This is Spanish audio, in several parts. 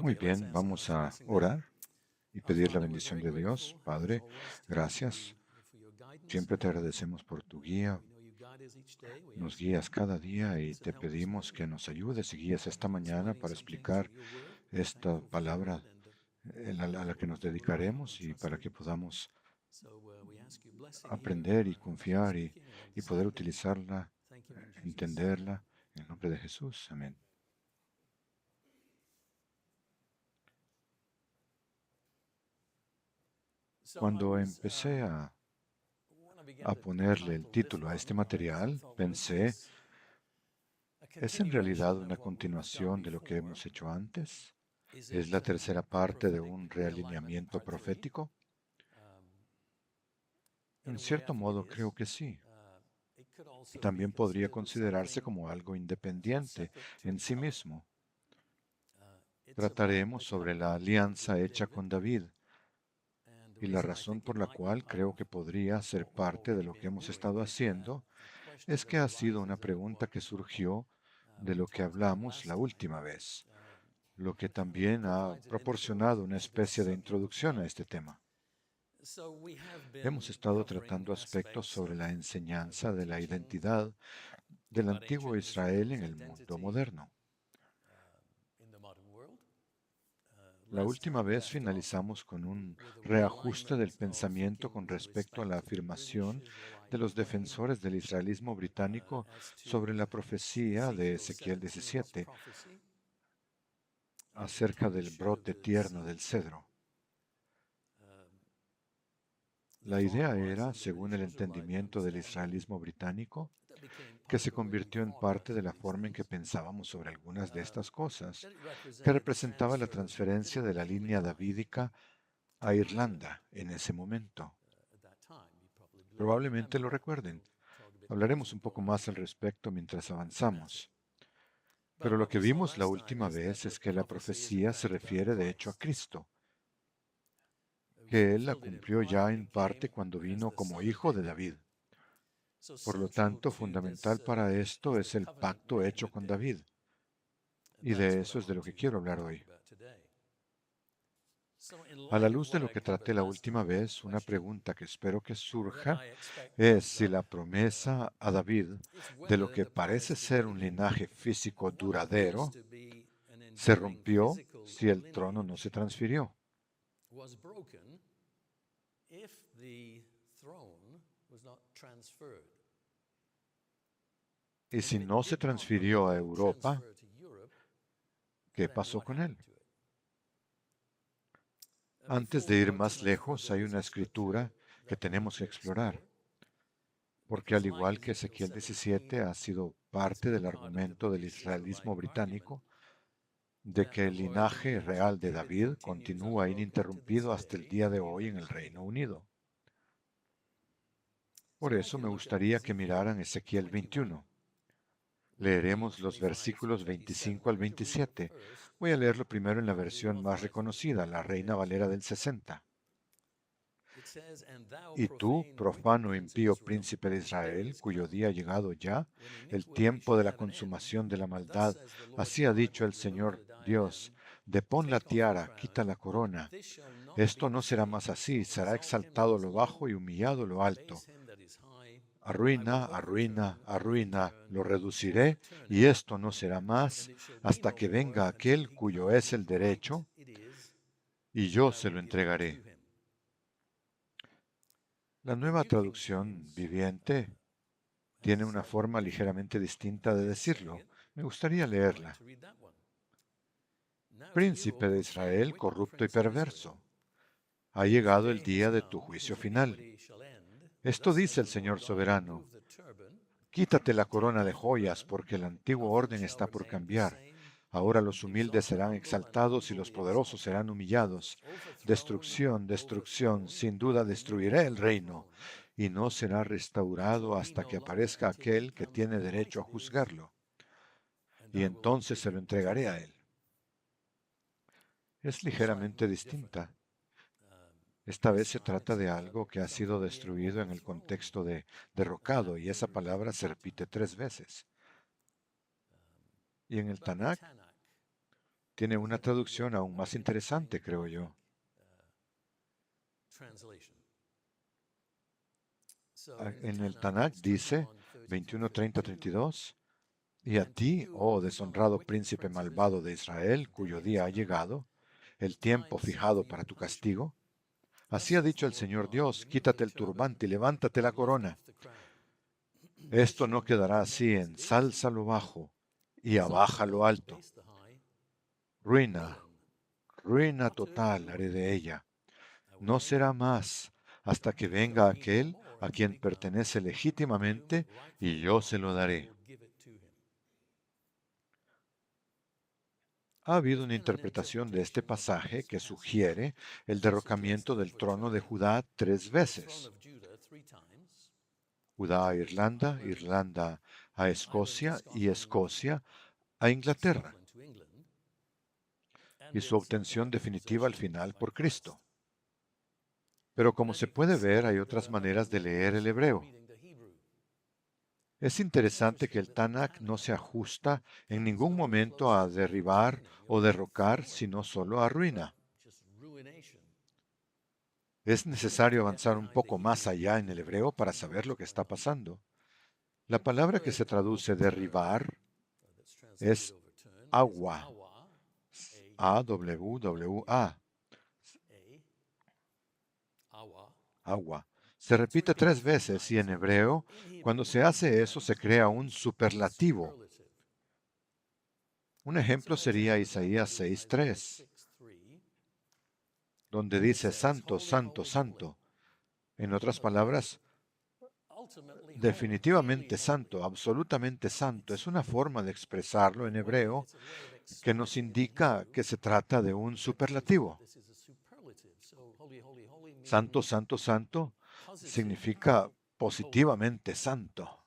Muy bien, vamos a orar y pedir la bendición de Dios. Padre, gracias. Siempre te agradecemos por tu guía. Nos guías cada día y te pedimos que nos ayudes y guíes esta mañana para explicar esta palabra a la que nos dedicaremos y para que podamos aprender y confiar y poder utilizarla, entenderla. En el nombre de Jesús. Amén. Cuando empecé a ponerle el título a este material, pensé, ¿es en realidad una continuación de lo que hemos hecho antes? ¿Es la tercera parte de un realineamiento profético? En cierto modo, creo que sí. También podría considerarse como algo independiente en sí mismo. Trataremos sobre la alianza hecha con David y la razón por la cual creo que podría ser parte de lo que hemos estado haciendo es que ha sido una pregunta que surgió de lo que hablamos la última vez, lo que también ha proporcionado una especie de introducción a este tema. Hemos estado tratando aspectos sobre la enseñanza de la identidad del antiguo Israel en el mundo moderno. La última vez finalizamos con un reajuste del pensamiento con respecto a la afirmación de los defensores del israelismo británico sobre la profecía de Ezequiel 17 acerca del brote tierno del cedro. La idea era, según el entendimiento del israelismo británico, que se convirtió en parte de la forma en que pensábamos sobre algunas de estas cosas, que representaba la transferencia de la línea davídica a Irlanda en ese momento. Probablemente lo recuerden. Hablaremos un poco más al respecto mientras avanzamos. Pero lo que vimos la última vez es que la profecía se refiere de hecho a Cristo, que Él la cumplió ya en parte cuando vino como hijo de David. Por lo tanto, fundamental para esto es el pacto hecho con David, y de eso es de lo que quiero hablar hoy. A la luz de lo que traté la última vez, una pregunta que espero que surja es si la promesa a David de lo que parece ser un linaje físico duradero se rompió si el trono no se transfirió. Y si no se transfirió a Europa, ¿qué pasó con él? Antes de ir más lejos, hay una escritura que tenemos que explorar, porque al igual que Ezequiel 17 ha sido parte del argumento del israelismo británico, de que el linaje real de David continúa ininterrumpido hasta el día de hoy en el Reino Unido. Por eso me gustaría que miraran Ezequiel 21. Leeremos los versículos 25 al 27. Voy a leerlo primero en la versión más reconocida, la Reina Valera del 60. Y tú, profano impío príncipe de Israel, cuyo día ha llegado ya, el tiempo de la consumación de la maldad, así ha dicho el Señor Dios, depón la tiara, quita la corona. Esto no será más así, será exaltado lo bajo y humillado lo alto. Arruina, arruina, arruina, lo reduciré, y esto no será más, hasta que venga aquel cuyo es el derecho, y yo se lo entregaré. La nueva traducción viviente tiene una forma ligeramente distinta de decirlo. Me gustaría leerla. Príncipe de Israel, corrupto y perverso, ha llegado el día de tu juicio final. Esto dice el Señor soberano. Quítate la corona de joyas, porque el antiguo orden está por cambiar. Ahora los humildes serán exaltados y los poderosos serán humillados. Destrucción, destrucción, sin duda destruiré el reino, y no será restaurado hasta que aparezca aquel que tiene derecho a juzgarlo, y entonces se lo entregaré a él. Es ligeramente distinta. Esta vez se trata de algo que ha sido destruido en el contexto de derrocado, y esa palabra se repite 3 veces. Y en el Tanakh tiene una traducción aún más interesante, creo yo. En el Tanakh dice 21, 30, 32, y a ti, oh deshonrado príncipe malvado de Israel, cuyo día ha llegado, el tiempo fijado para tu castigo, así ha dicho el Señor Dios, quítate el turbante y levántate la corona. Esto no quedará así, ensalza lo bajo y abaja lo alto. Ruina, ruina total haré de ella. No será más hasta que venga aquel a quien pertenece legítimamente y yo se lo daré. Ha habido una interpretación de este pasaje que sugiere el derrocamiento del trono de Judá 3 veces. Judá a Irlanda, Irlanda a Escocia y Escocia a Inglaterra, y su obtención definitiva al final por Cristo. Pero como se puede ver, hay otras maneras de leer el hebreo. Es interesante que el Tanakh no se ajusta en ningún momento a derribar o derrocar, sino solo a ruina. Es necesario avanzar un poco más allá en el hebreo para saber lo que está pasando. La palabra que se traduce derribar es agua, A-W-W-A, agua. Se repite 3 veces y en hebreo, cuando se hace eso, se crea un superlativo. Un ejemplo sería Isaías 6:3, donde dice santo, santo, santo. En otras palabras, definitivamente santo, absolutamente santo. Es una forma de expresarlo en hebreo que nos indica que se trata de un superlativo. Santo, santo, santo significa positivamente santo.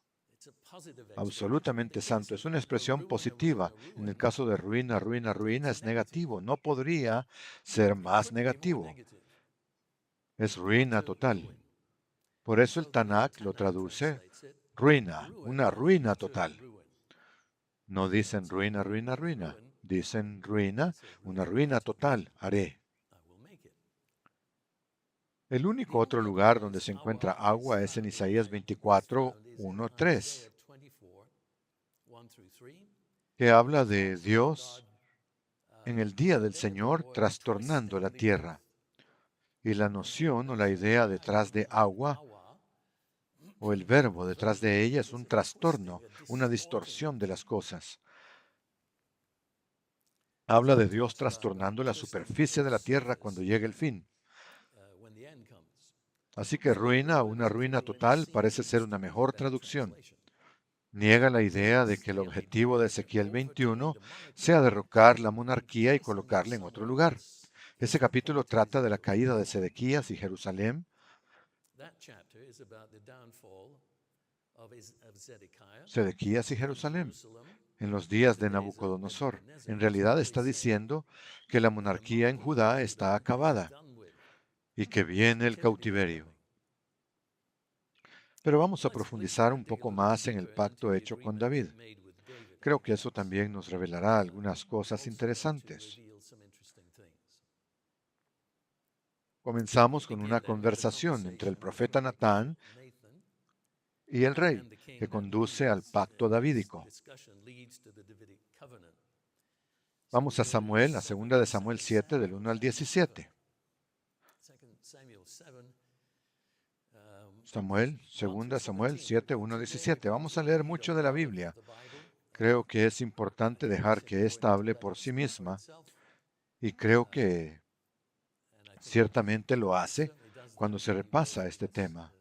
Absolutamente santo. Es una expresión positiva. En el caso de ruina, ruina, ruina es negativo. No podría ser más negativo. Es ruina total. Por eso el Tanakh lo traduce ruina, una ruina total. No dicen ruina, ruina, ruina. Dicen ruina, una ruina total haré. El único otro lugar donde se encuentra agua es en Isaías 24, 1, 3, que habla de Dios en el día del Señor trastornando la tierra. Y la noción o la idea detrás de agua o el verbo detrás de ella es un trastorno, una distorsión de las cosas. Habla de Dios trastornando la superficie de la tierra cuando llegue el fin. Así que ruina, una ruina total, parece ser una mejor traducción. Niega la idea de que el objetivo de Ezequiel 21 sea derrocar la monarquía y colocarla en otro lugar. Ese capítulo trata de la caída de Sedequías y Jerusalén. Sedequías y Jerusalén en los días de Nabucodonosor. En realidad está diciendo que la monarquía en Judá está acabada y que viene el cautiverio. Pero vamos a profundizar un poco más en el pacto hecho con David. Creo que eso también nos revelará algunas cosas interesantes. Comenzamos con una conversación entre el profeta Natán y el rey, que conduce al pacto davídico. Vamos a Samuel, a 2 de Samuel 7, del 1 al 17. Samuel, 2 Samuel 7, 1 al 17. Vamos a leer mucho de la Biblia. Creo que es importante dejar que ésta hable por sí misma y creo que ciertamente lo hace cuando se repasa este tema.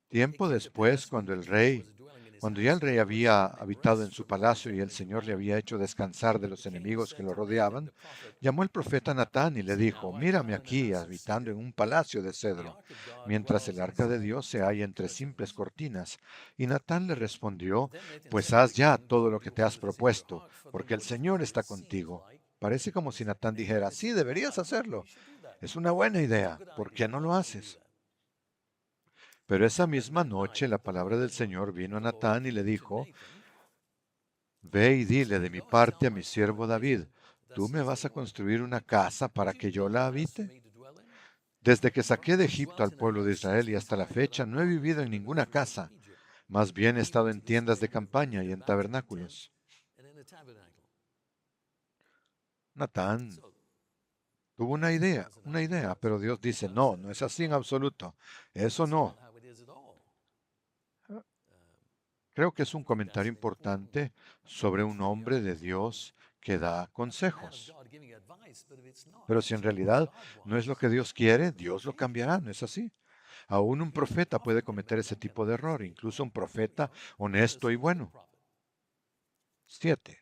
Tiempo después, cuando ya el rey había habitado en su palacio y el Señor le había hecho descansar de los enemigos que lo rodeaban, llamó el profeta Natán y le dijo: mírame aquí, habitando en un palacio de cedro, mientras el arca de Dios se halla entre simples cortinas. Y Natán le respondió: pues haz ya todo lo que te has propuesto, porque el Señor está contigo. Parece como si Natán dijera: sí, deberías hacerlo. Es una buena idea. ¿Por qué no lo haces? Pero esa misma noche la palabra del Señor vino a Natán y le dijo: Ve y dile de mi parte a mi siervo David, ¿tú me vas a construir una casa para que yo la habite? Desde que saqué de Egipto al pueblo de Israel y hasta la fecha no he vivido en ninguna casa, más bien he estado en tiendas de campaña y en tabernáculos. Natán tuvo una idea, pero Dios dice, no, no es así en absoluto. Eso no. Creo que es un comentario importante sobre un hombre de Dios que da consejos. Pero si en realidad no es lo que Dios quiere, Dios lo cambiará, ¿no es así? Aún un profeta puede cometer ese tipo de error, incluso un profeta honesto y bueno. 7.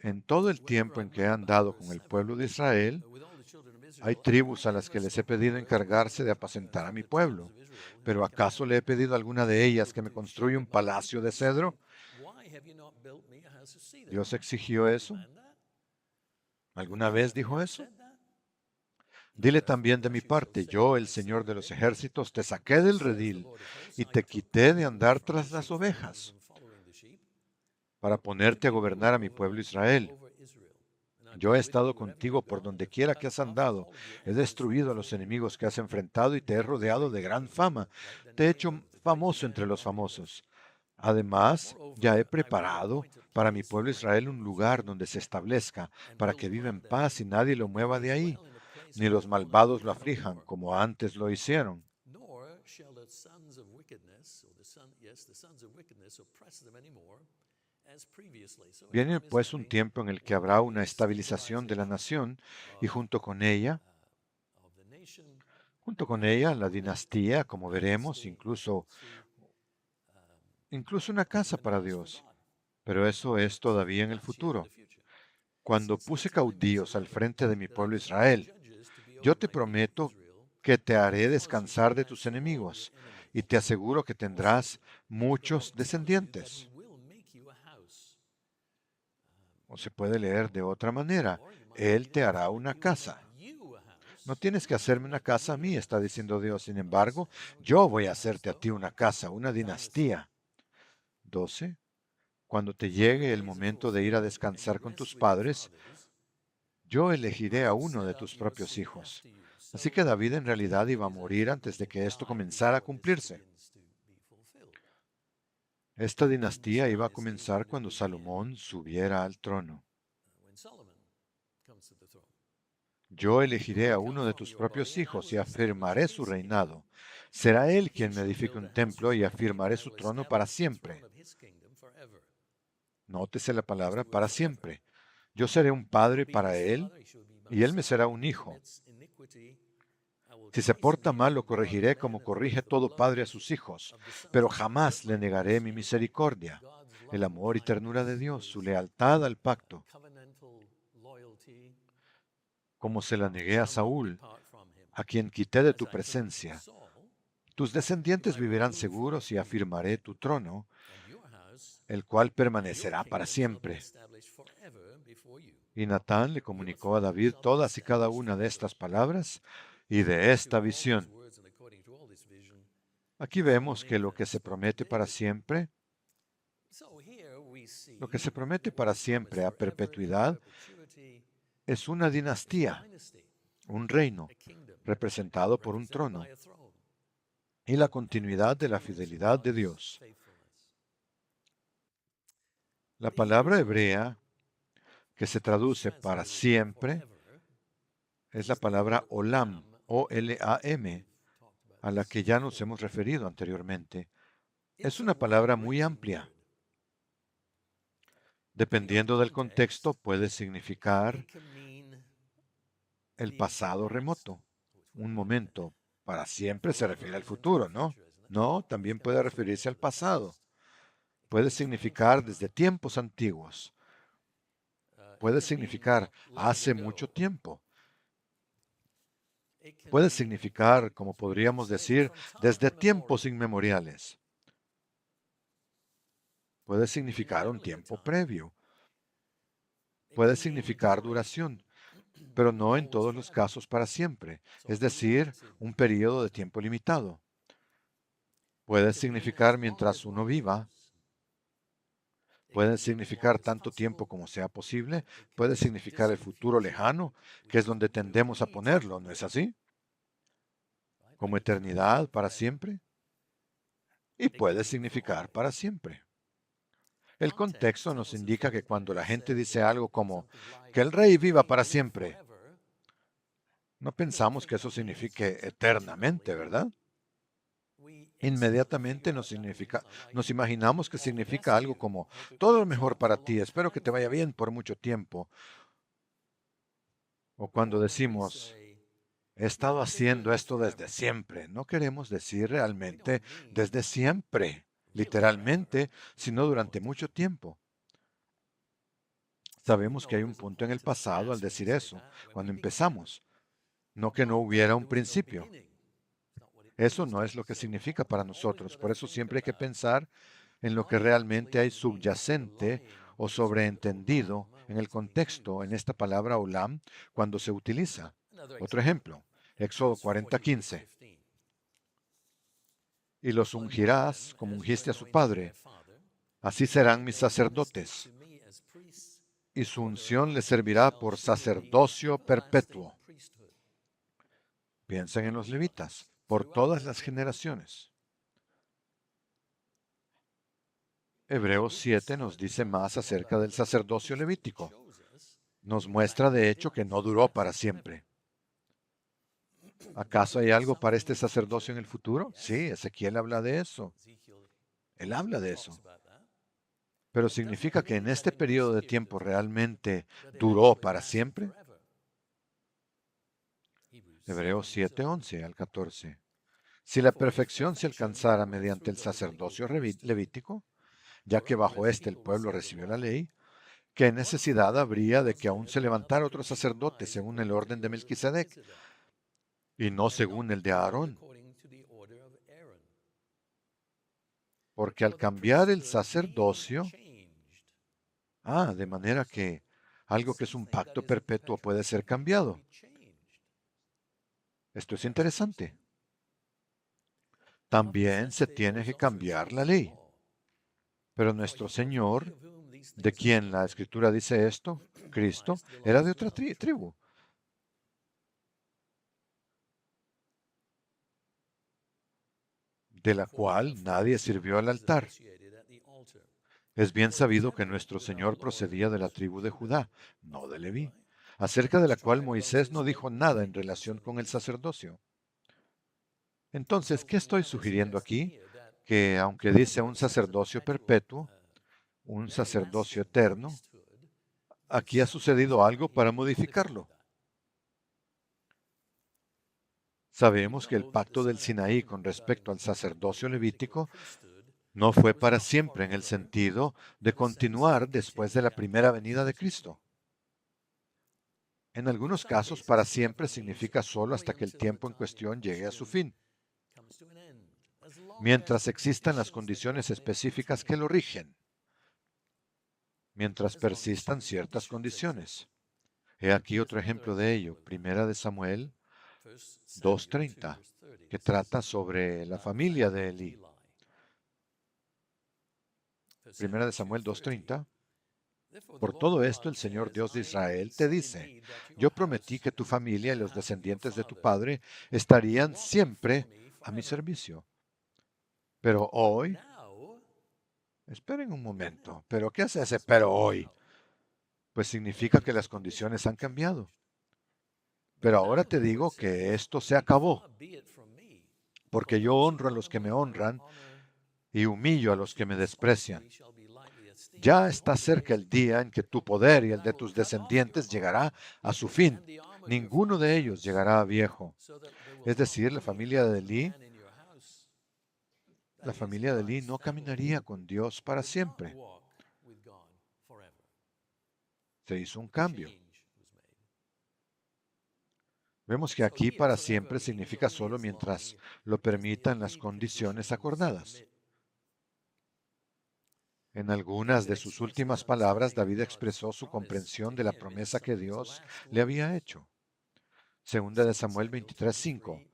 En todo el tiempo en que he andado con el pueblo de Israel, hay tribus a las que les he pedido encargarse de apacentar a mi pueblo. Pero ¿acaso le he pedido a alguna de ellas que me construya un palacio de cedro? ¿Dios exigió eso? ¿Alguna vez dijo eso? Dile también de mi parte, yo, el Señor de los ejércitos, te saqué del redil y te quité de andar tras las ovejas para ponerte a gobernar a mi pueblo Israel. Yo he estado contigo por donde quiera que has andado. He destruido a los enemigos que has enfrentado y te he rodeado de gran fama. Te he hecho famoso entre los famosos. Además, ya he preparado para mi pueblo Israel un lugar donde se establezca, para que viva en paz y nadie lo mueva de ahí, ni los malvados lo aflijan como antes lo hicieron. Viene pues un tiempo en el que habrá una estabilización de la nación y junto con ella la dinastía, como veremos, incluso una casa para Dios. Pero eso es todavía en el futuro. Cuando puse caudillos al frente de mi pueblo Israel, yo te prometo que te haré descansar de tus enemigos y te aseguro que tendrás muchos descendientes. O se puede leer de otra manera, Él te hará una casa. No tienes que hacerme una casa a mí, está diciendo Dios. Sin embargo, yo voy a hacerte a ti una casa, una dinastía. 12. Cuando te llegue el momento de ir a descansar con tus padres, yo elegiré a uno de tus propios hijos. Así que David en realidad iba a morir antes de que esto comenzara a cumplirse. Esta dinastía iba a comenzar cuando Salomón subiera al trono. Yo elegiré a uno de tus propios hijos y afirmaré su reinado. Será él quien me edifique un templo y afirmaré su trono para siempre. Nótese la palabra para siempre. Yo seré un padre para él y él me será un hijo. Si se porta mal, lo corregiré como corrige todo padre a sus hijos, pero jamás le negaré mi misericordia, el amor y ternura de Dios, su lealtad al pacto, como se la negué a Saúl, a quien quité de tu presencia. Tus descendientes vivirán seguros y afirmaré tu trono, el cual permanecerá para siempre. Y Natán le comunicó a David todas y cada una de estas palabras y de esta visión. Aquí vemos que lo que se promete para siempre a perpetuidad, es una dinastía, un reino, representado por un trono, y la continuidad de la fidelidad de Dios. La palabra hebrea que se traduce para siempre es la palabra olam, O-L-A-M, a la que ya nos hemos referido anteriormente. Es una palabra muy amplia. Dependiendo del contexto, puede significar el pasado remoto, un momento. Para siempre se refiere al futuro, ¿no? No, también puede referirse al pasado. Puede significar desde tiempos antiguos. Puede significar hace mucho tiempo. Puede significar, como podríamos decir, desde tiempos inmemoriales. Puede significar un tiempo previo. Puede significar duración, pero no en todos los casos para siempre, es decir, un periodo de tiempo limitado. Puede significar mientras uno viva, Puede significar tanto tiempo como sea posible, puede significar el futuro lejano, que es donde tendemos a ponerlo, ¿no es así? Como eternidad para siempre, y puede significar para siempre. El contexto nos indica que cuando la gente dice algo como que el rey viva para siempre, no pensamos que eso signifique eternamente, ¿verdad? Inmediatamente nos imaginamos que significa algo como todo lo mejor para ti, espero que te vaya bien por mucho tiempo. O cuando decimos, he estado haciendo esto desde siempre, no queremos decir realmente desde siempre, literalmente, sino durante mucho tiempo. Sabemos que hay un punto en el pasado al decir eso, cuando empezamos, no que no hubiera un principio. Eso no es lo que significa para nosotros, por eso siempre hay que pensar en lo que realmente hay subyacente o sobreentendido en el contexto en esta palabra olam cuando se utiliza. Otro ejemplo, Éxodo 40:15. Y los ungirás como ungiste a su padre, así serán mis sacerdotes, y su unción les servirá por sacerdocio perpetuo. Piensen en los levitas, por todas las generaciones. Hebreos 7 nos dice más acerca del sacerdocio levítico. Nos muestra de hecho que no duró para siempre. ¿Acaso hay algo para este sacerdocio en el futuro? Sí, Ezequiel habla de eso. Él habla de eso. Pero ¿significa que en este periodo de tiempo realmente duró para siempre? Hebreos 7, 11 al 14. Si la perfección se alcanzara mediante el sacerdocio levítico, ya que bajo éste el pueblo recibió la ley, ¿qué necesidad habría de que aún se levantara otro sacerdote según el orden de Melquisedec y no según el de Aarón? Porque al cambiar el sacerdocio, de manera que algo que es un pacto perpetuo puede ser cambiado. Esto es interesante. También se tiene que cambiar la ley. Pero nuestro Señor, de quien la Escritura dice esto, Cristo, era de otra tribu, de la cual nadie sirvió al altar. Es bien sabido que nuestro Señor procedía de la tribu de Judá, no de Leví, acerca de la cual Moisés no dijo nada en relación con el sacerdocio. Entonces, ¿qué estoy sugiriendo aquí? Que aunque dice un sacerdocio perpetuo, un sacerdocio eterno, aquí ha sucedido algo para modificarlo. Sabemos que el pacto del Sinaí con respecto al sacerdocio levítico no fue para siempre en el sentido de continuar después de la primera venida de Cristo. En algunos casos, para siempre significa solo hasta que el tiempo en cuestión llegue a su fin, mientras existan las condiciones específicas que lo rigen, mientras persistan ciertas condiciones. He aquí otro ejemplo de ello, Primera de Samuel 2:30, que trata sobre la familia de Elí. Primera de Samuel 2:30. Por todo esto el Señor Dios de Israel te dice, yo prometí que tu familia y los descendientes de tu padre estarían siempre a mi servicio. Pero hoy, esperen un momento, ¿pero qué hace ese pero hoy? Pues significa que las condiciones han cambiado. Pero ahora te digo que esto se acabó, porque yo honro a los que me honran y humillo a los que me desprecian. Ya está cerca el día en que tu poder y el de tus descendientes llegará a su fin. Ninguno de ellos llegará a viejo. Es decir, la familia de Elí no caminaría con Dios para siempre. Se hizo un cambio. Vemos que aquí para siempre significa solo mientras lo permitan las condiciones acordadas. En algunas de sus últimas palabras, David expresó su comprensión de la promesa que Dios le había hecho. Segunda de Samuel 23:5,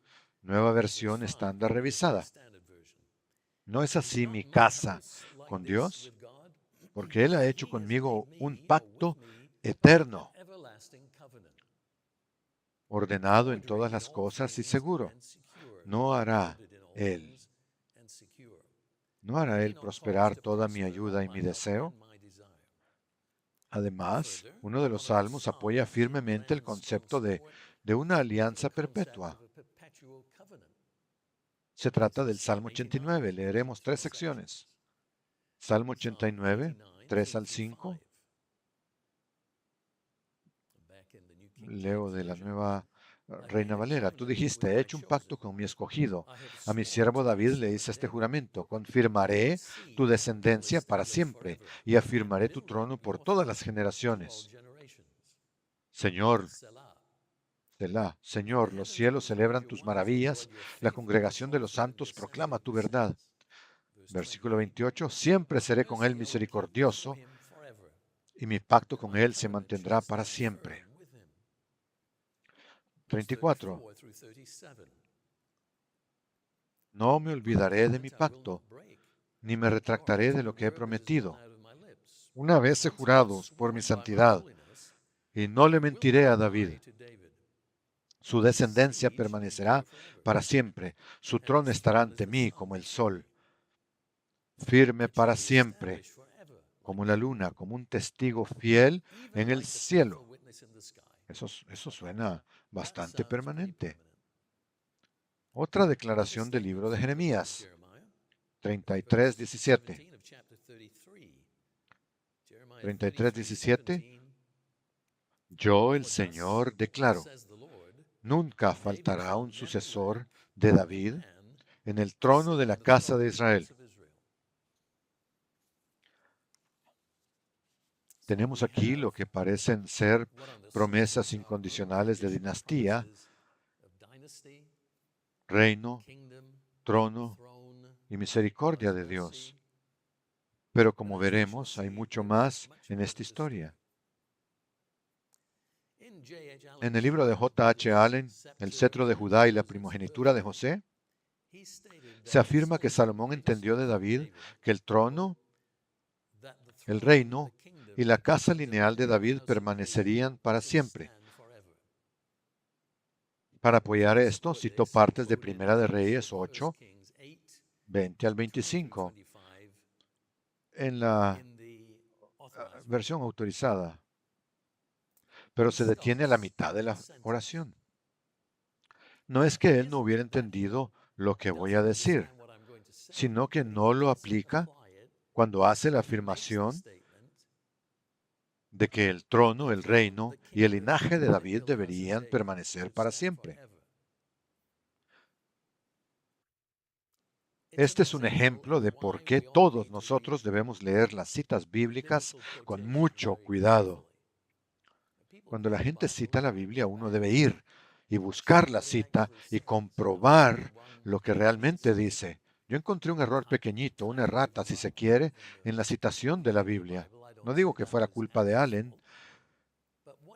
nueva versión estándar revisada. ¿No es así mi casa con Dios? porque Él ha hecho conmigo un pacto eterno, ordenado en todas las cosas y seguro. No hará Él, no hará Él prosperar toda mi ayuda y mi deseo. Además, uno de los salmos apoya firmemente el concepto de una alianza perpetua. Se trata del Salmo 89. Leeremos 3 secciones. Salmo 89, 3 al 5. Leo de la nueva Reina Valera. Tú dijiste, he hecho un pacto con mi escogido. A mi siervo David le hice este juramento. Confirmaré tu descendencia para siempre y afirmaré tu trono por todas las generaciones. Señor, Selah, Señor, los cielos celebran tus maravillas, la congregación de los santos proclama tu verdad. Versículo 28, siempre seré con él misericordioso y mi pacto con él se mantendrá para siempre. 34, no me olvidaré de mi pacto, ni me retractaré de lo que he prometido. Una vez he jurado por mi santidad, y no le mentiré a David. Su descendencia permanecerá para siempre, su trono estará ante mí como el sol, firme para siempre, como la luna, como un testigo fiel en el cielo. Eso suena bastante permanente. Otra declaración del libro de Jeremías, 33:17. 33:17. Yo, el Señor, declaro, nunca faltará un sucesor de David en el trono de la casa de Israel. Tenemos aquí lo que parecen ser promesas incondicionales de dinastía, reino, trono y misericordia de Dios. Pero como veremos, hay mucho más en esta historia. En el libro de J.H. Allen, El cetro de Judá y la primogenitura de José, se afirma que Salomón entendió de David que el trono, el reino y la casa lineal de David permanecerían para siempre. Para apoyar esto, citó partes de Primera de Reyes 8, 20 al 25, en la versión autorizada, pero se detiene a la mitad de la oración. No es que él no hubiera entendido lo que voy a decir, sino que no lo aplica cuando hace la afirmación de que el trono, el reino y el linaje de David deberían permanecer para siempre. Este es un ejemplo de por qué todos nosotros debemos leer las citas bíblicas con mucho cuidado. Cuando la gente cita la Biblia, uno debe ir y buscar la cita y comprobar lo que realmente dice. Yo encontré un error pequeñito, una errata, si se quiere, en la citación de la Biblia. No digo que fuera culpa de Allen,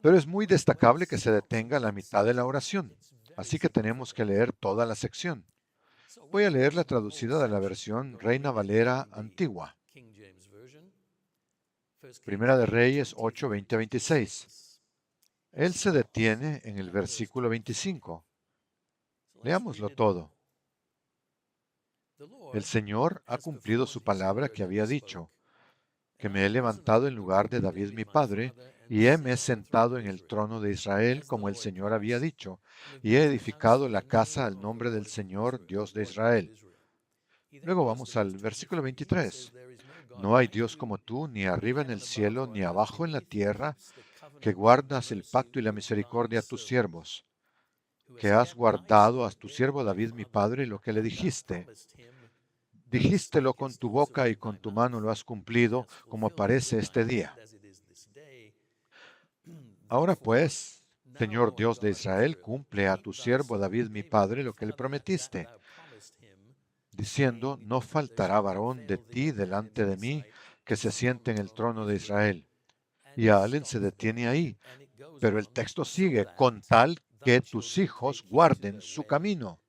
pero es muy destacable que se detenga a la mitad de la oración. Así que tenemos que leer toda la sección. Voy a leer la traducida de la versión Reina Valera antigua. Primera de Reyes 8, 20 a 26. Él se detiene en el versículo 25. Leámoslo todo. El Señor ha cumplido su palabra que había dicho, que me he levantado en lugar de David mi padre, y me he sentado en el trono de Israel como el Señor había dicho, y he edificado la casa al nombre del Señor, Dios de Israel. Luego vamos al versículo 23. No hay Dios como tú, ni arriba en el cielo, ni abajo en la tierra, que guardas el pacto y la misericordia a tus siervos, que has guardado a tu siervo David mi padre lo que le dijiste. Dijístelo con tu boca y con tu mano lo has cumplido, como aparece este día. Ahora pues, Señor Dios de Israel, cumple a tu siervo David mi padre lo que le prometiste, diciendo, no faltará varón de ti delante de mí que se siente en el trono de Israel. Y Allen se detiene ahí, pero el texto sigue, con tal que tus hijos guarden su camino,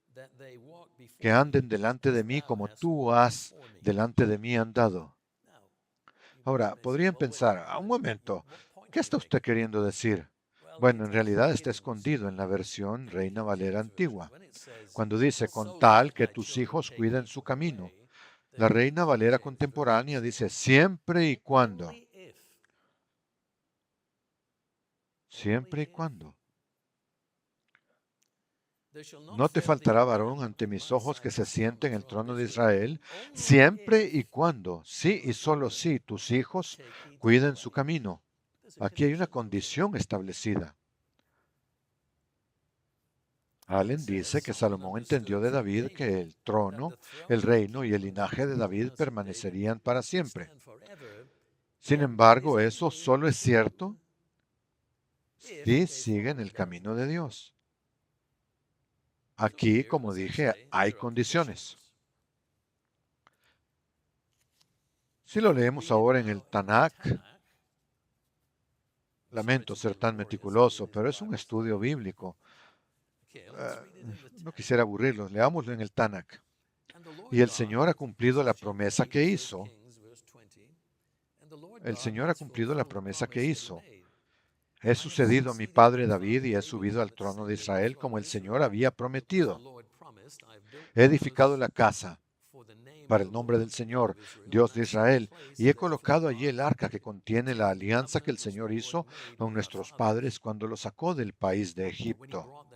que anden delante de mí como tú has delante de mí andado. Ahora, podrían pensar, a un momento, ¿qué está usted queriendo decir? Bueno, en realidad está escondido en la versión Reina Valera antigua, cuando dice, con tal que tus hijos cuiden su camino. La Reina Valera contemporánea dice, siempre y cuando, siempre y cuando. No te faltará varón ante mis ojos que se siente en el trono de Israel, siempre y cuando, sí y solo sí, tus hijos cuiden su camino. Aquí hay una condición establecida. Allen dice que Salomón entendió de David que el trono, el reino y el linaje de David permanecerían para siempre. Sin embargo, eso solo es cierto si siguen el camino de Dios. Aquí, como dije, hay condiciones. Si lo leemos ahora en el Tanakh, lamento ser tan meticuloso, pero es un estudio bíblico. No quisiera aburrirlos, leámoslo en el Tanakh. Y el Señor ha cumplido la promesa que hizo. El Señor ha cumplido la promesa que hizo. He sucedido a mi padre David y he subido al trono de Israel como el Señor había prometido. He edificado la casa para el nombre del Señor, Dios de Israel, y he colocado allí el arca que contiene la alianza que el Señor hizo con nuestros padres cuando los sacó del país de Egipto.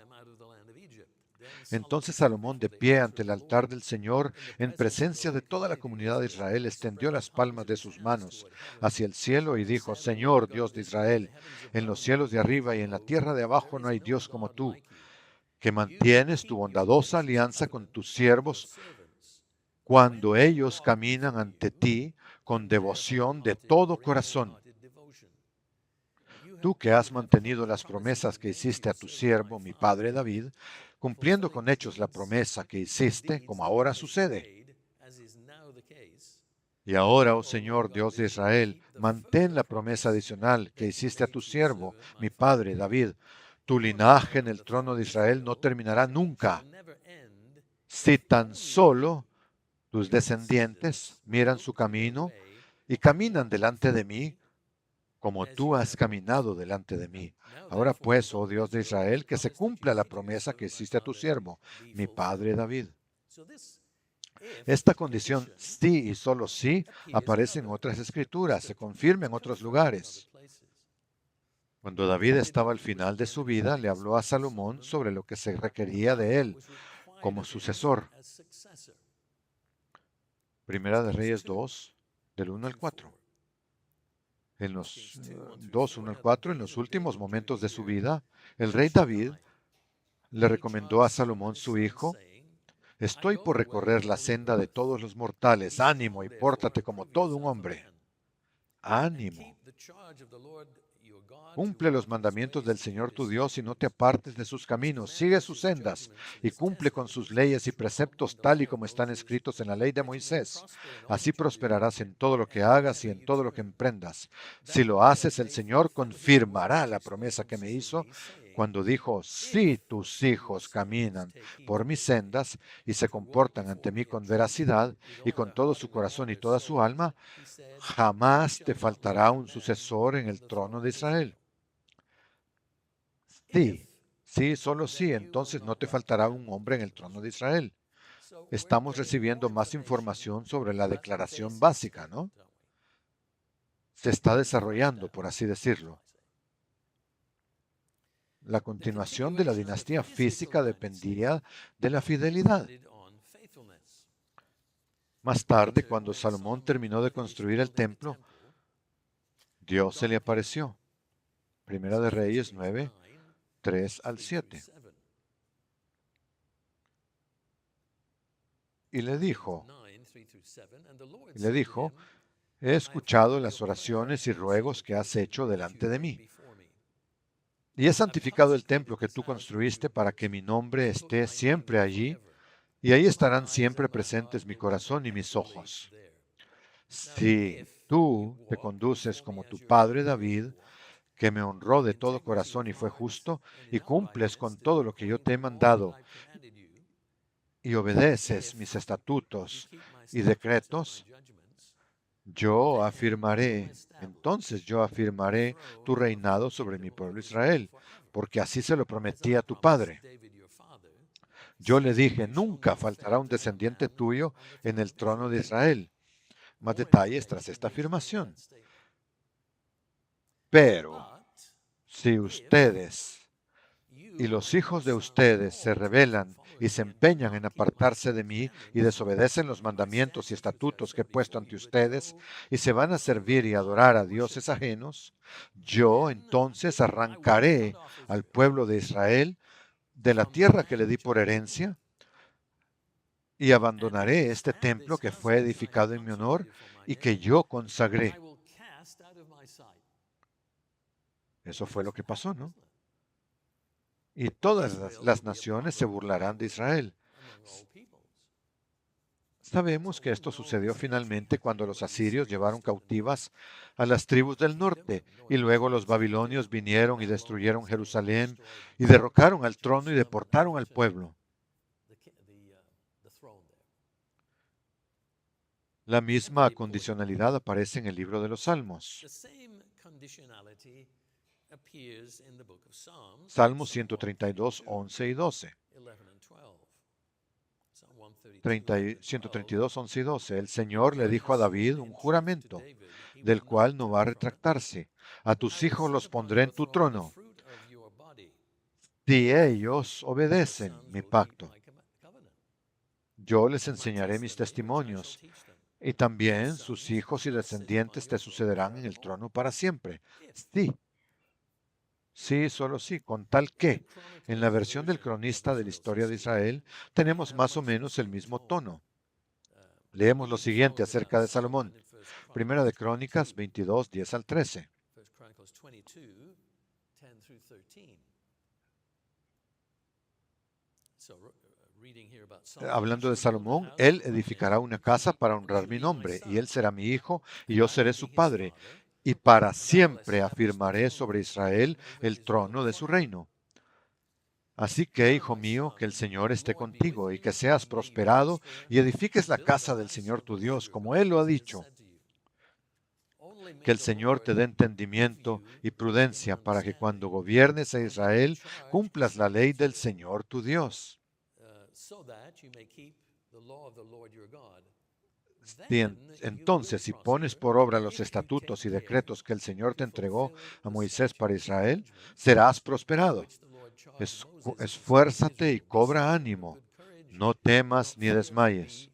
Entonces Salomón, de pie ante el altar del Señor, en presencia de toda la comunidad de Israel, extendió las palmas de sus manos hacia el cielo y dijo, Señor, Dios de Israel, en los cielos de arriba y en la tierra de abajo no hay Dios como tú, que mantienes tu bondadosa alianza con tus siervos cuando ellos caminan ante ti con devoción de todo corazón. Tú que has mantenido las promesas que hiciste a tu siervo, mi padre David, cumpliendo con hechos la promesa que hiciste, como ahora sucede. Y ahora, oh Señor, Dios de Israel, mantén la promesa adicional que hiciste a tu siervo, mi padre David. Tu linaje en el trono de Israel no terminará nunca, si tan solo tus descendientes miran su camino y caminan delante de mí, como tú has caminado delante de mí. Ahora pues, oh Dios de Israel, que se cumpla la promesa que hiciste a tu siervo, mi padre David. Esta condición, sí y solo sí, aparece en otras escrituras, se confirma en otros lugares. Cuando David estaba al final de su vida, le habló a Salomón sobre lo que se requería de él como sucesor. Primera de Reyes 2, del 1 al 4. En los 2, 1 al 4, en los últimos momentos de su vida, el rey David le recomendó a Salomón su hijo, estoy por recorrer la senda de todos los mortales, ánimo y pórtate como todo un hombre. Ánimo. Cumple los mandamientos del Señor tu Dios y no te apartes de sus caminos. Sigue sus sendas y cumple con sus leyes y preceptos tal y como están escritos en la ley de Moisés. Así prosperarás en todo lo que hagas y en todo lo que emprendas. Si lo haces, el Señor confirmará la promesa que me hizo cuando dijo, si tus hijos caminan por mis sendas y se comportan ante mí con veracidad y con todo su corazón y toda su alma, jamás te faltará un sucesor en el trono de Israel. Sí, sí, solo sí, entonces no te faltará un hombre en el trono de Israel. Estamos recibiendo más información sobre la declaración básica, ¿no? Se está desarrollando, por así decirlo. La continuación de la dinastía física dependía de la fidelidad. Más tarde, cuando Salomón terminó de construir el templo, Dios se le apareció. Primera de Reyes 9, 3 al 7. Y le dijo, he escuchado las oraciones y ruegos que has hecho delante de mí. Y he santificado el templo que tú construiste para que mi nombre esté siempre allí, y ahí estarán siempre presentes mi corazón y mis ojos. Si tú te conduces como tu padre David, que me honró de todo corazón y fue justo, y cumples con todo lo que yo te he mandado, y obedeces mis estatutos y decretos, entonces yo afirmaré tu reinado sobre mi pueblo Israel, porque así se lo prometí a tu padre. Yo le dije, nunca faltará un descendiente tuyo en el trono de Israel. Más detalles tras esta afirmación. Pero si ustedes y los hijos de ustedes se rebelan y se empeñan en apartarse de mí y desobedecen los mandamientos y estatutos que he puesto ante ustedes y se van a servir y adorar a dioses ajenos, yo entonces arrancaré al pueblo de Israel de la tierra que le di por herencia y abandonaré este templo que fue edificado en mi honor y que yo consagré. Eso fue lo que pasó, ¿no? Y todas las naciones se burlarán de Israel. Sabemos que esto sucedió finalmente cuando los asirios llevaron cautivas a las tribus del norte y luego los babilonios vinieron y destruyeron Jerusalén y derrocaron al trono y deportaron al pueblo. La misma condicionalidad aparece en el libro de los Salmos. Salmos 132, 11 y 12. 132, 11 y 12. El Señor le dijo a David un juramento, del cual no va a retractarse. A tus hijos los pondré en tu trono, si ellos obedecen mi pacto. Yo les enseñaré mis testimonios, y también sus hijos y descendientes te sucederán en el trono para siempre. Sí, sí, solo sí, con tal que en la versión del cronista de la historia de Israel tenemos más o menos el mismo tono. Leemos lo siguiente acerca de Salomón. Primera de Crónicas 22, 10 al 13. Hablando de Salomón, él edificará una casa para honrar mi nombre, y él será mi hijo, y yo seré su padre, y para siempre afirmaré sobre Israel el trono de su reino. Así que, hijo mío, que el Señor esté contigo, y que seas prosperado, y edifiques la casa del Señor tu Dios, como Él lo ha dicho. Que el Señor te dé entendimiento y prudencia para que cuando gobiernes a Israel cumplas la ley del Señor tu Dios. Entonces, si pones por obra los estatutos y decretos que el Señor te entregó a Moisés para Israel, serás prosperado. Esfuérzate y cobra ánimo. No temas ni desmayes.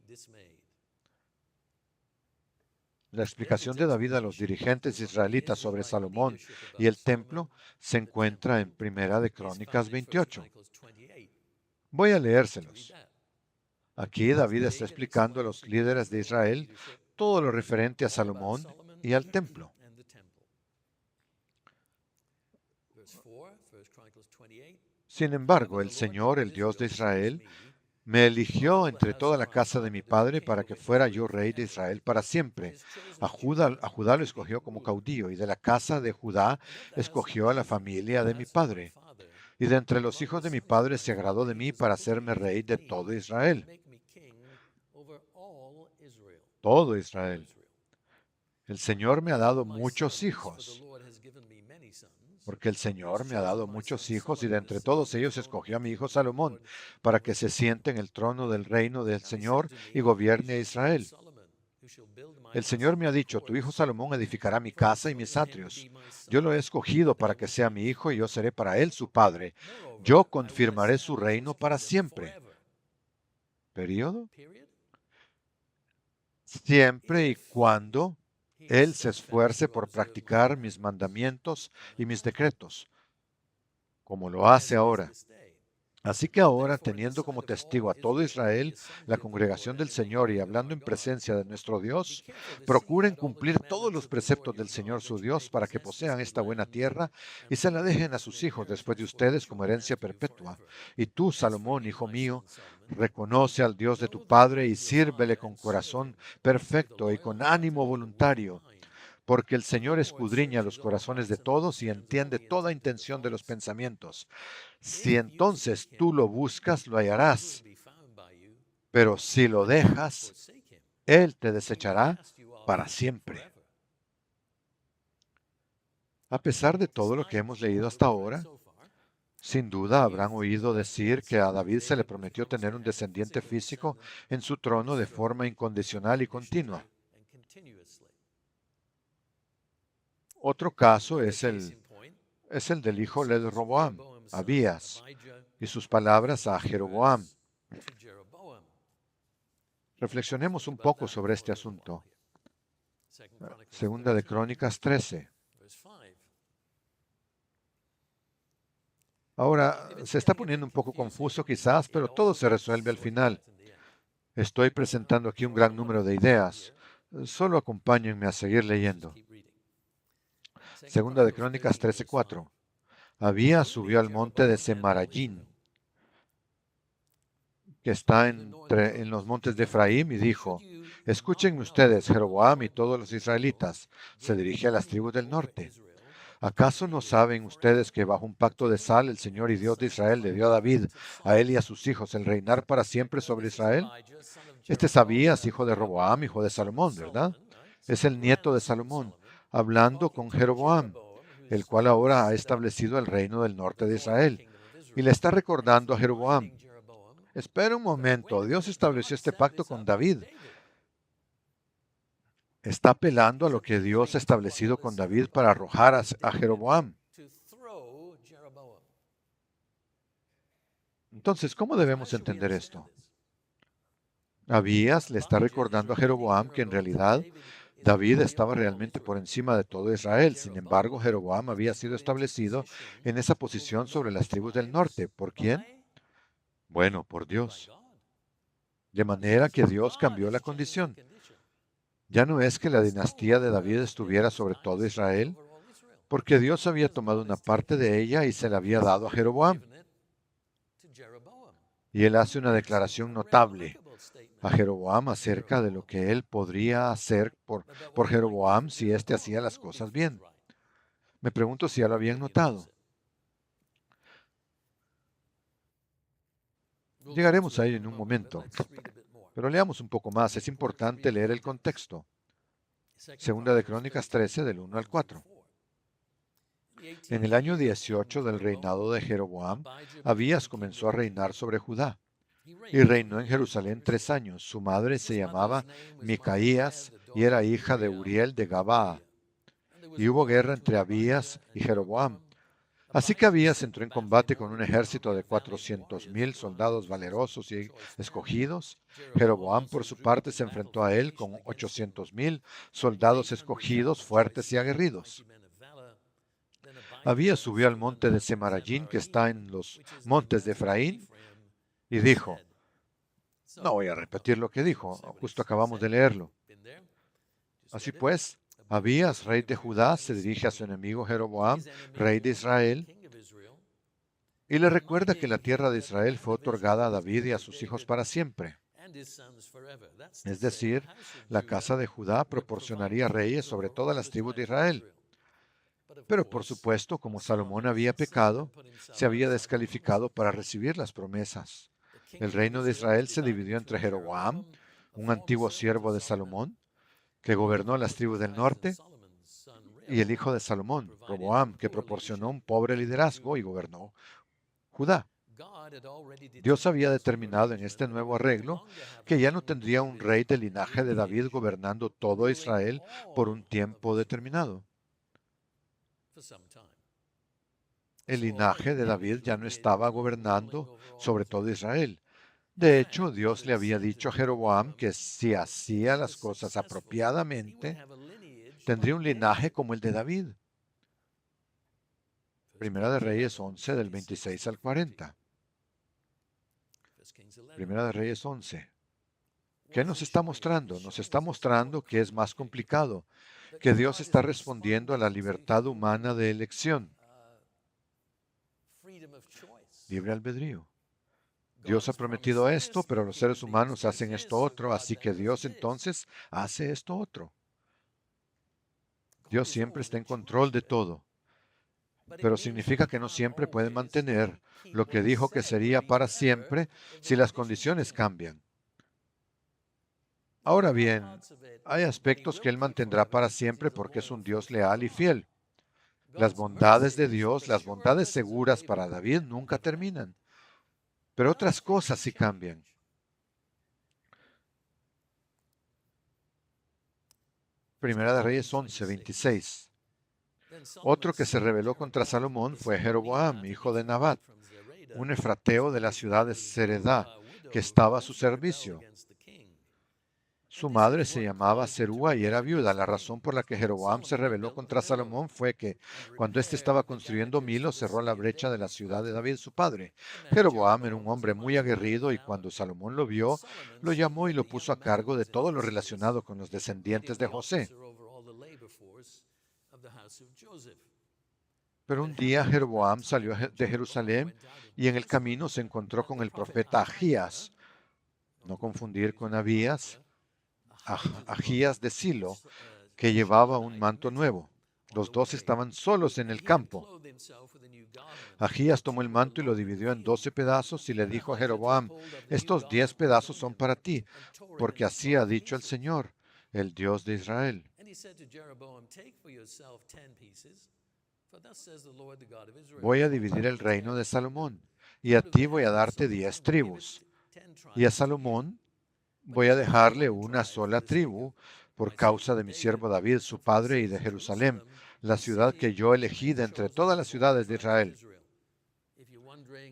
La explicación de David a los dirigentes israelitas sobre Salomón y el templo se encuentra en Primera de Crónicas 28. Voy a leérselos. Aquí David está explicando a los líderes de Israel todo lo referente a Salomón y al templo. Sin embargo, el Señor, el Dios de Israel, me eligió entre toda la casa de mi padre para que fuera yo rey de Israel para siempre. A Judá lo escogió como caudillo, y de la casa de Judá escogió a la familia de mi padre. Y de entre los hijos de mi padre se agradó de mí para hacerme rey de todo Israel. Todo Israel. El Señor me ha dado muchos hijos, porque el Señor me ha dado muchos hijos, y de entre todos ellos escogió a mi hijo Salomón, para que se siente en el trono del reino del Señor y gobierne a Israel. El Señor me ha dicho, tu hijo Salomón edificará mi casa y mis atrios. Yo lo he escogido para que sea mi hijo, y yo seré para él su padre. Yo confirmaré su reino para siempre. ¿Período? Siempre y cuando él se esfuerce por practicar mis mandamientos y mis decretos, como lo hace ahora. Así que ahora, teniendo como testigo a todo Israel, la congregación del Señor, y hablando en presencia de nuestro Dios, procuren cumplir todos los preceptos del Señor su Dios para que posean esta buena tierra y se la dejen a sus hijos después de ustedes como herencia perpetua. Y tú, Salomón, hijo mío, reconoce al Dios de tu Padre y sírvele con corazón perfecto y con ánimo voluntario, porque el Señor escudriña los corazones de todos y entiende toda intención de los pensamientos. Si entonces tú lo buscas, lo hallarás, pero si lo dejas, Él te desechará para siempre. A pesar de todo lo que hemos leído hasta ahora, sin duda habrán oído decir que a David se le prometió tener un descendiente físico en su trono de forma incondicional y continua. Otro caso es el del hijo de Roboam, Abías, y sus palabras a Jeroboam. Reflexionemos un poco sobre este asunto. Segunda de Crónicas 13. Ahora, se está poniendo un poco confuso quizás, pero todo se resuelve al final. Estoy presentando aquí un gran número de ideas. Solo acompáñenme a seguir leyendo. Segunda de Crónicas 13:4. Abías subió al monte de Semarayín, que está en los montes de Efraín, y dijo: Escúchenme ustedes, Jeroboam y todos los israelitas. Se dirige a las tribus del norte. ¿Acaso no saben ustedes que bajo un pacto de sal el Señor y Dios de Israel le dio a David, a él y a sus hijos, el reinar para siempre sobre Israel? Este es Abías, hijo de Roboam, hijo de Salomón, ¿verdad? Es el nieto de Salomón, hablando con Jeroboam, el cual ahora ha establecido el reino del norte de Israel. Y le está recordando a Jeroboam: espera un momento, Dios estableció este pacto con David. Está apelando a lo que Dios ha establecido con David para arrojar a Jeroboam. Entonces, ¿cómo debemos entender esto? Abías le está recordando a Jeroboam que en realidad David estaba realmente por encima de todo Israel. Sin embargo, Jeroboam había sido establecido en esa posición sobre las tribus del norte. ¿Por quién? Bueno, por Dios. De manera que Dios cambió la condición. Ya no es que la dinastía de David estuviera sobre todo Israel, porque Dios había tomado una parte de ella y se la había dado a Jeroboam. Y él hace una declaración notable a Jeroboam acerca de lo que él podría hacer por Jeroboam si éste hacía las cosas bien. Me pregunto si ya lo habían notado. Llegaremos a ello en un momento, pero leamos un poco más. Es importante leer el contexto. Segunda de Crónicas 13, del 1 al 4. En el año 18 del reinado de Jeroboam, Abías comenzó a reinar sobre Judá y reinó en Jerusalén 3 años. Su madre se llamaba Micaías y era hija de Uriel de Gabaa. Y hubo guerra entre Abías y Jeroboam. Así que Abías entró en combate con un ejército de 400,000 soldados valerosos y escogidos. Jeroboam, por su parte, se enfrentó a él con 800,000 soldados escogidos, fuertes y aguerridos. Abías subió al monte de Semarayín, que está en los montes de Efraín, y dijo: no voy a repetir lo que dijo, justo acabamos de leerlo. Así pues, Abías, rey de Judá, se dirige a su enemigo Jeroboam, rey de Israel, y le recuerda que la tierra de Israel fue otorgada a David y a sus hijos para siempre. Es decir, la casa de Judá proporcionaría reyes sobre todas las tribus de Israel. Pero por supuesto, como Salomón había pecado, se había descalificado para recibir las promesas. El reino de Israel se dividió entre Jeroboam, un antiguo siervo de Salomón, que gobernó las tribus del norte, y el hijo de Salomón, Roboam, que proporcionó un pobre liderazgo y gobernó Judá. Dios había determinado en este nuevo arreglo que ya no tendría un rey del linaje de David gobernando todo Israel por un tiempo determinado. El linaje de David ya no estaba gobernando sobre todo Israel. De hecho, Dios le había dicho a Jeroboam que si hacía las cosas apropiadamente, tendría un linaje como el de David. Primera de Reyes 11, del 26 al 40. Primera de Reyes 11. ¿Qué nos está mostrando? Nos está mostrando que es más complicado, que Dios está respondiendo a la libertad humana de elección. Libre albedrío. Dios ha prometido esto, pero los seres humanos hacen esto otro, así que Dios entonces hace esto otro. Dios siempre está en control de todo, pero significa que no siempre puede mantener lo que dijo que sería para siempre si las condiciones cambian. Ahora bien, hay aspectos que Él mantendrá para siempre porque es un Dios leal y fiel. Las bondades de Dios, las bondades seguras para David nunca terminan, pero otras cosas sí cambian. Primera de Reyes 11:26. Otro que se rebeló contra Salomón fue Jeroboam, hijo de Nabat, un efrateo de la ciudad de Zeredá, que estaba a su servicio. Su madre se llamaba Serúa y era viuda. La razón por la que Jeroboam se rebeló contra Salomón fue que, cuando éste estaba construyendo Milo, cerró la brecha de la ciudad de David, su padre. Jeroboam era un hombre muy aguerrido y cuando Salomón lo vio, lo llamó y lo puso a cargo de todo lo relacionado con los descendientes de José. Pero un día Jeroboam salió de Jerusalén y en el camino se encontró con el profeta Ahías, no confundir con Abías, Ahías de Silo, que llevaba un manto nuevo. Los dos estaban solos en el campo. Ahías tomó el manto y lo dividió en 12 pedazos y le dijo a Jeroboam: estos 10 pedazos son para ti, porque así ha dicho el Señor, el Dios de Israel. Voy a dividir el reino de Salomón, y a ti voy a darte 10 tribus, y a Salomón voy a dejarle una sola tribu por causa de mi siervo David, su padre, y de Jerusalén, la ciudad que yo elegí de entre todas las ciudades de Israel.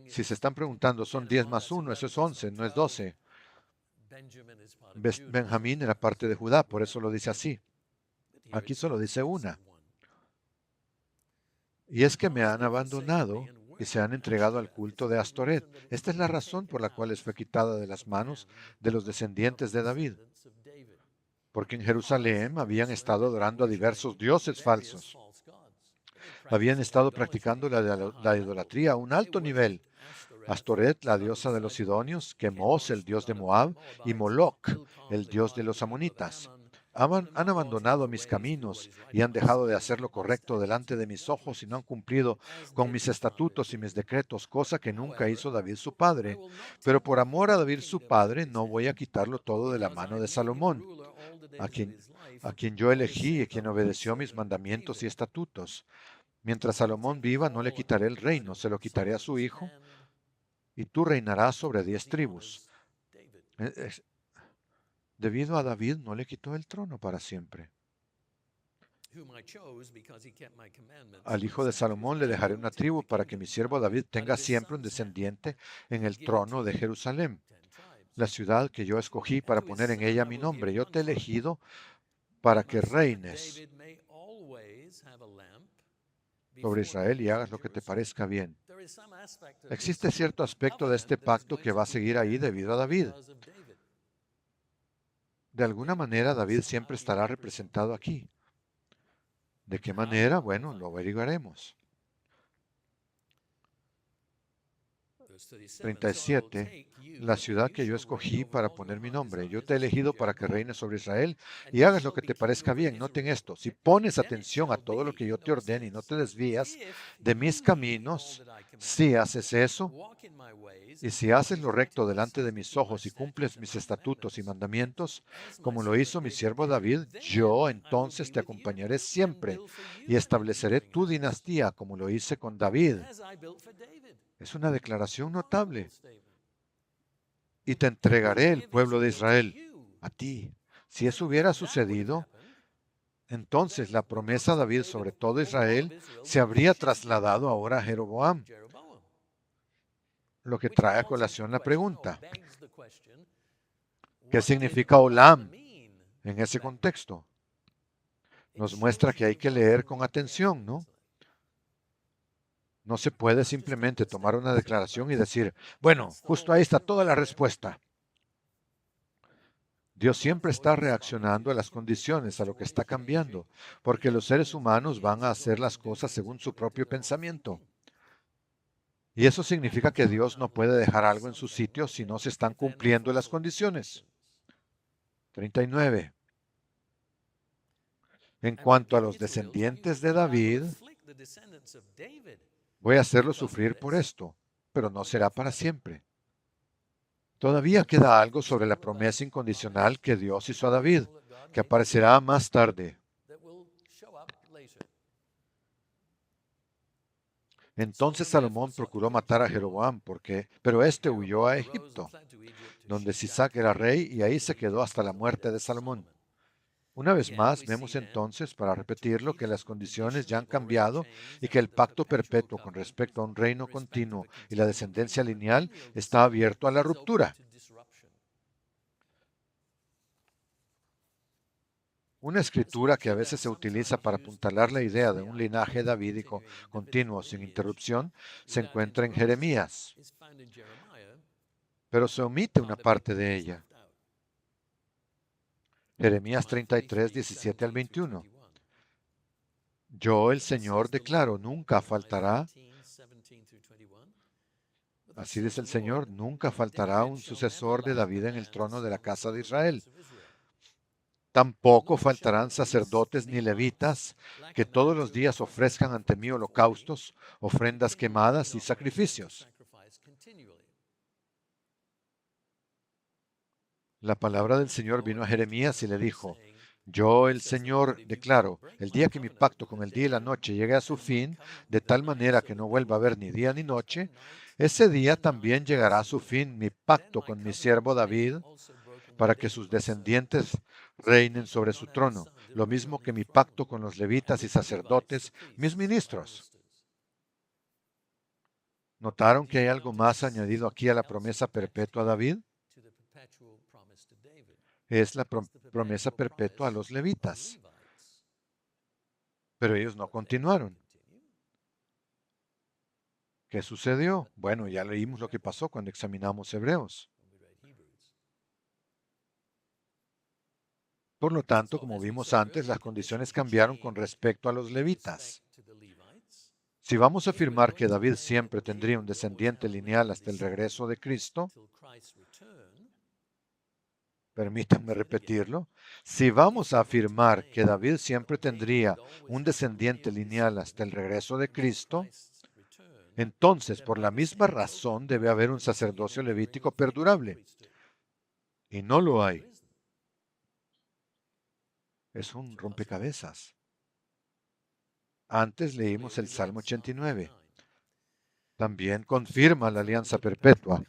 Si se están preguntando, son 10 más 1, eso es 11, no es 12. Benjamín era parte de Judá, por eso lo dice así. Aquí solo dice una. Y es que me han abandonado y se han entregado al culto de Astoret. Esta es la razón por la cual les fue quitada de las manos de los descendientes de David. Porque en Jerusalén habían estado adorando a diversos dioses falsos. Habían estado practicando la idolatría a un alto nivel. Astoret, la diosa de los sidonios, Quemos, el dios de Moab, y Moloc, el dios de los amonitas. Han abandonado mis caminos y han dejado de hacer lo correcto delante de mis ojos y no han cumplido con mis estatutos y mis decretos, cosa que nunca hizo David su padre. Pero por amor a David su padre no voy a quitarlo todo de la mano de Salomón, a quien yo elegí y quien obedeció mis mandamientos y estatutos. Mientras Salomón viva, no le quitaré el reino, se lo quitaré a su hijo, y tú reinarás sobre 10 tribus. Debido a David, no le quitó el trono para siempre. Al hijo de Salomón le dejaré una tribu para que mi siervo David tenga siempre un descendiente en el trono de Jerusalén, la ciudad que yo escogí para poner en ella mi nombre. Yo te he elegido para que reines sobre Israel y hagas lo que te parezca bien. Existe cierto aspecto de este pacto que va a seguir ahí debido a David. De alguna manera, David siempre estará representado aquí. ¿De qué manera? Bueno, lo averiguaremos. 37. La ciudad que yo escogí para poner mi nombre. Yo te he elegido para que reines sobre Israel y hagas lo que te parezca bien. Noten esto. Si pones atención a todo lo que yo te ordene y no te desvías de mis caminos, si haces eso, y si haces lo recto delante de mis ojos y cumples mis estatutos y mandamientos, como lo hizo mi siervo David, yo entonces te acompañaré siempre y estableceré tu dinastía como lo hice con David. Es una declaración notable. Y te entregaré el pueblo de Israel a ti. Si eso hubiera sucedido, entonces la promesa de David sobre todo Israel se habría trasladado ahora a Jeroboam. Lo que trae a colación la pregunta: ¿qué significa Olam en ese contexto? Nos muestra que hay que leer con atención, ¿no? No se puede simplemente tomar una declaración y decir, bueno, justo ahí está toda la respuesta. Dios siempre está reaccionando a las condiciones, a lo que está cambiando, porque los seres humanos van a hacer las cosas según su propio pensamiento. Y eso significa que Dios no puede dejar algo en su sitio si no se están cumpliendo las condiciones. 39. En cuanto a los descendientes de David, voy a hacerlos sufrir por esto, pero no será para siempre. Todavía queda algo sobre la promesa incondicional que Dios hizo a David, que aparecerá más tarde. Entonces Salomón procuró matar a Jeroboam, pero éste huyó a Egipto, donde Sisac era rey, y ahí se quedó hasta la muerte de Salomón. Una vez más, vemos entonces, para repetirlo, que las condiciones ya han cambiado y que el pacto perpetuo con respecto a un reino continuo y la descendencia lineal está abierto a la ruptura. Una escritura que a veces se utiliza para apuntalar la idea de un linaje davídico continuo sin interrupción se encuentra en Jeremías, pero se omite una parte de ella. Jeremías 33, 17 al 21. Yo, el Señor, declaro, nunca faltará, así dice el Señor, nunca faltará un sucesor de David en el trono de la casa de Israel. Tampoco faltarán sacerdotes ni levitas que todos los días ofrezcan ante mí holocaustos, ofrendas quemadas y sacrificios. La palabra del Señor vino a Jeremías y le dijo, yo, el Señor, declaro, el día que mi pacto con el día y la noche llegue a su fin, de tal manera que no vuelva a haber ni día ni noche, ese día también llegará a su fin mi pacto con mi siervo David, para que sus descendientes reinen sobre su trono, lo mismo que mi pacto con los levitas y sacerdotes, mis ministros. ¿Notaron que hay algo más añadido aquí a la promesa perpetua a David? Es la promesa perpetua a los levitas. Pero ellos no continuaron. ¿Qué sucedió? Bueno, ya leímos lo que pasó cuando examinamos Hebreos. Por lo tanto, como vimos antes, las condiciones cambiaron con respecto a los levitas. Si vamos a afirmar que David siempre tendría un descendiente lineal hasta el regreso de Cristo, permítanme repetirlo, si vamos a afirmar que David siempre tendría un descendiente lineal hasta el regreso de Cristo, entonces por la misma razón debe haber un sacerdocio levítico perdurable. Y no lo hay. Es un rompecabezas. Antes leímos el Salmo 89. También confirma la alianza perpetua.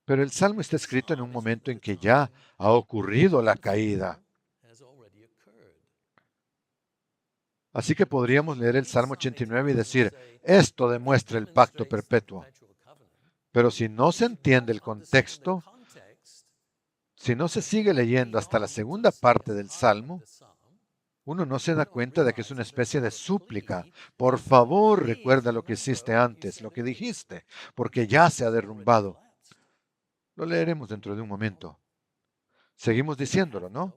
Pero el Salmo está escrito en un momento en que ya ha ocurrido la caída. Así que podríamos leer el Salmo 89 y decir, esto demuestra el pacto perpetuo. Pero si no se entiende el contexto, si no se sigue leyendo hasta la segunda parte del Salmo, uno no se da cuenta de que es una especie de súplica. Por favor, recuerda lo que hiciste antes, lo que dijiste, porque ya se ha derrumbado. Lo leeremos dentro de un momento. Seguimos diciéndolo, ¿no?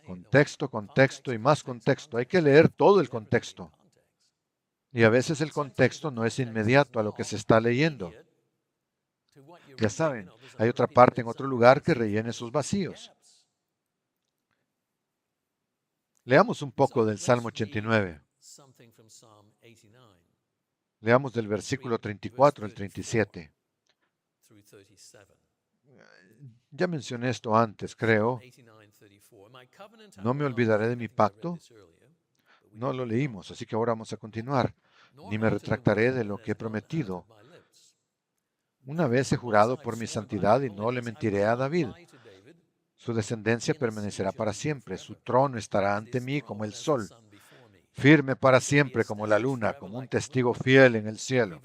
Contexto, contexto y más contexto. Hay que leer todo el contexto. Y a veces el contexto no es inmediato a lo que se está leyendo. Ya saben, hay otra parte en otro lugar que rellene sus vacíos. Leamos un poco del Salmo 89. Leamos del versículo 34 al 37. Ya mencioné esto antes, creo. No me olvidaré de mi pacto. No lo leímos, así que ahora vamos a continuar. Ni me retractaré de lo que he prometido. Una vez he jurado por mi santidad y no le mentiré a David. Su descendencia permanecerá para siempre. Su trono estará ante mí como el sol, firme para siempre como la luna, como un testigo fiel en el cielo.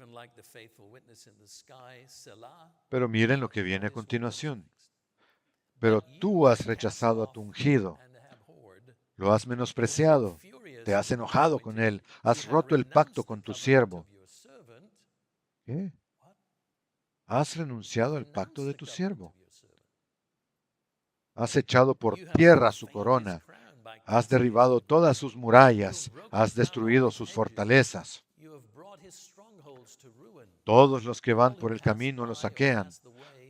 Pero miren lo que viene a continuación. Pero tú has rechazado a tu ungido, lo has menospreciado, te has enojado con él, has roto el pacto con tu siervo. ¿Qué? Has renunciado al pacto de tu siervo. Has echado por tierra su corona, has derribado todas sus murallas, has destruido sus fortalezas. Todos los que van por el camino lo saquean.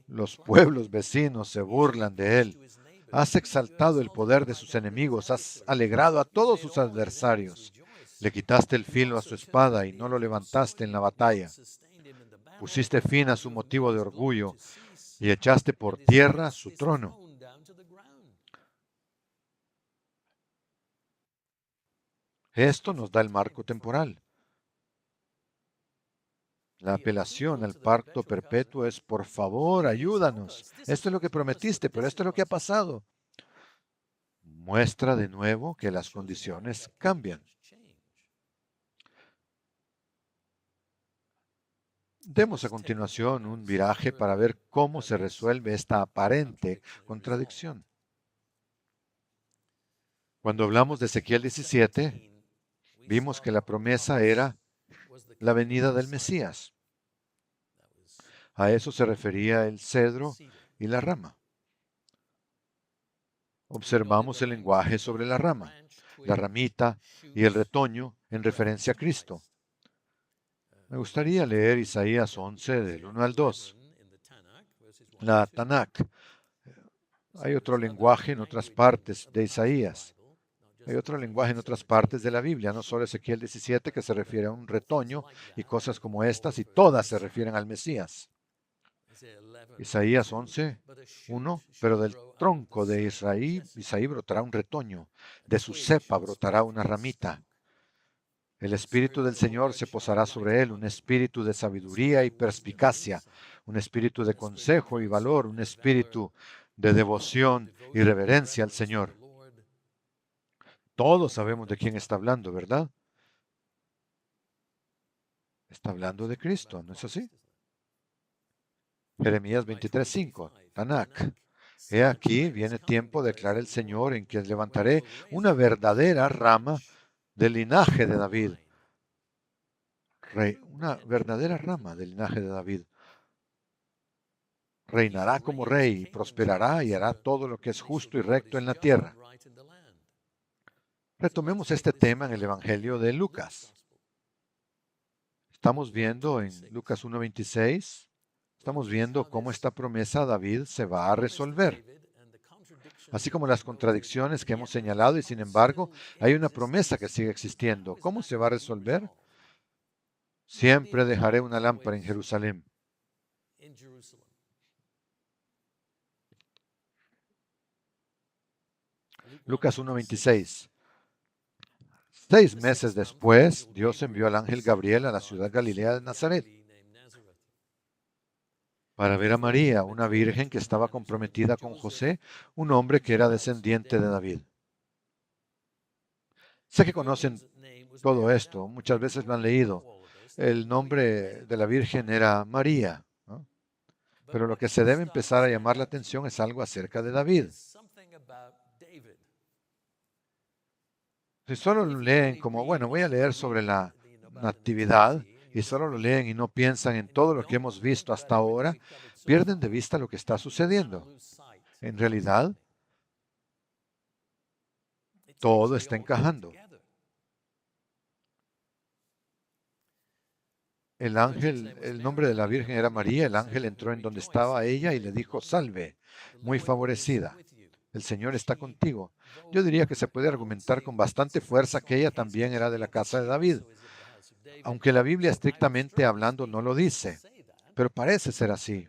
Los pueblos vecinos se burlan de él. Has exaltado el poder de sus enemigos, has alegrado a todos sus adversarios. Le quitaste el filo a su espada y no lo levantaste en la batalla. Pusiste fin a su motivo de orgullo. y echaste por tierra su trono. Esto nos da el marco temporal. La apelación al pacto perpetuo es, por favor, ayúdanos. Esto es lo que prometiste, pero esto es lo que ha pasado. Muestra de nuevo que las condiciones cambian. Demos a continuación un viraje para ver cómo se resuelve esta aparente contradicción. Cuando hablamos de Ezequiel 17, vimos que la promesa era la venida del Mesías. A eso se refería el cedro y la rama. Observamos el lenguaje sobre la rama, la ramita y el retoño en referencia a Cristo. Me gustaría leer Isaías 11 del 1 al 2. La Tanakh. Hay otro lenguaje en otras partes de Isaías. Hay otro lenguaje en otras partes de la Biblia, no solo Ezequiel 17, que se refiere a un retoño y cosas como estas, y todas se refieren al Mesías. Isaías 11, 1, pero del tronco de Isaí brotará un retoño, de su cepa brotará una ramita. El Espíritu del Señor se posará sobre él, un espíritu de sabiduría y perspicacia, un espíritu de consejo y valor, un espíritu de devoción y reverencia al Señor. Todos sabemos de quién está hablando, ¿verdad? Está hablando de Cristo, ¿no es así? Jeremías 23:5, Tanakh. He aquí, viene tiempo, declara el Señor, en que levantaré una verdadera rama del linaje de David. Una verdadera rama del linaje de David. Reinará como rey, y prosperará y hará todo lo que es justo y recto en la tierra. Retomemos este tema en el Evangelio de Lucas. Estamos viendo en Lucas 1:26, estamos viendo cómo esta promesa a David se va a resolver, así como las contradicciones que hemos señalado, y sin embargo hay una promesa que sigue existiendo. ¿Cómo se va a resolver? Siempre dejaré una lámpara en Jerusalén. Lucas 1:26. 6 meses después, Dios envió al ángel Gabriel a la ciudad galilea de Nazaret para ver a María, una virgen que estaba comprometida con José, un hombre que era descendiente de David. Sé que conocen todo esto, muchas veces lo han leído. El nombre de la virgen era María, ¿no? Pero lo que se debe empezar a llamar la atención es algo acerca de David. Si solo lo leen como, bueno, voy a leer sobre la natividad, y solo lo leen y no piensan en todo lo que hemos visto hasta ahora, pierden de vista lo que está sucediendo. En realidad, todo está encajando. El ángel, el nombre de la Virgen era María, el ángel entró en donde estaba ella y le dijo, salve, muy favorecida, el Señor está contigo. Yo diría que se puede argumentar con bastante fuerza que ella también era de la casa de David, aunque la Biblia estrictamente hablando no lo dice, pero parece ser así.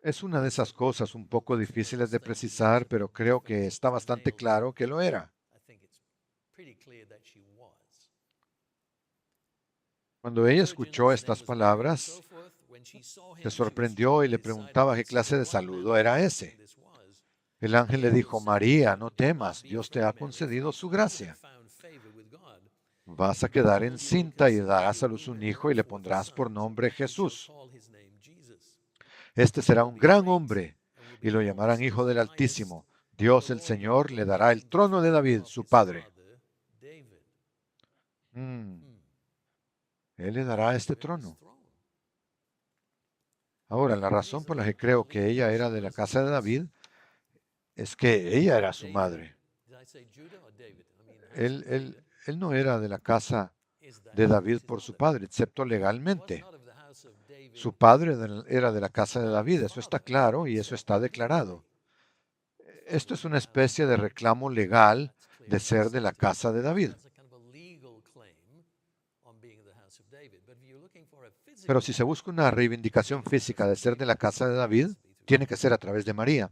Es una de esas cosas un poco difíciles de precisar, pero creo que está bastante claro que lo era. Cuando ella escuchó estas palabras, se sorprendió y le preguntaba qué clase de saludo era ese. El ángel le dijo, María, no temas, Dios te ha concedido su gracia. Vas a quedar encinta y darás a luz un hijo y le pondrás por nombre Jesús. Este será un gran hombre y lo llamarán Hijo del Altísimo. Dios el Señor le dará el trono de David, su padre. Él le dará este trono. Ahora, la razón por la que creo que ella era de la casa de David es que ella era su madre. Él no era de la casa de David por su padre, excepto legalmente. Su padre era de la casa de David, eso está claro y eso está declarado. Esto es una especie de reclamo legal de ser de la casa de David. Pero si se busca una reivindicación física de ser de la casa de David, tiene que ser a través de María.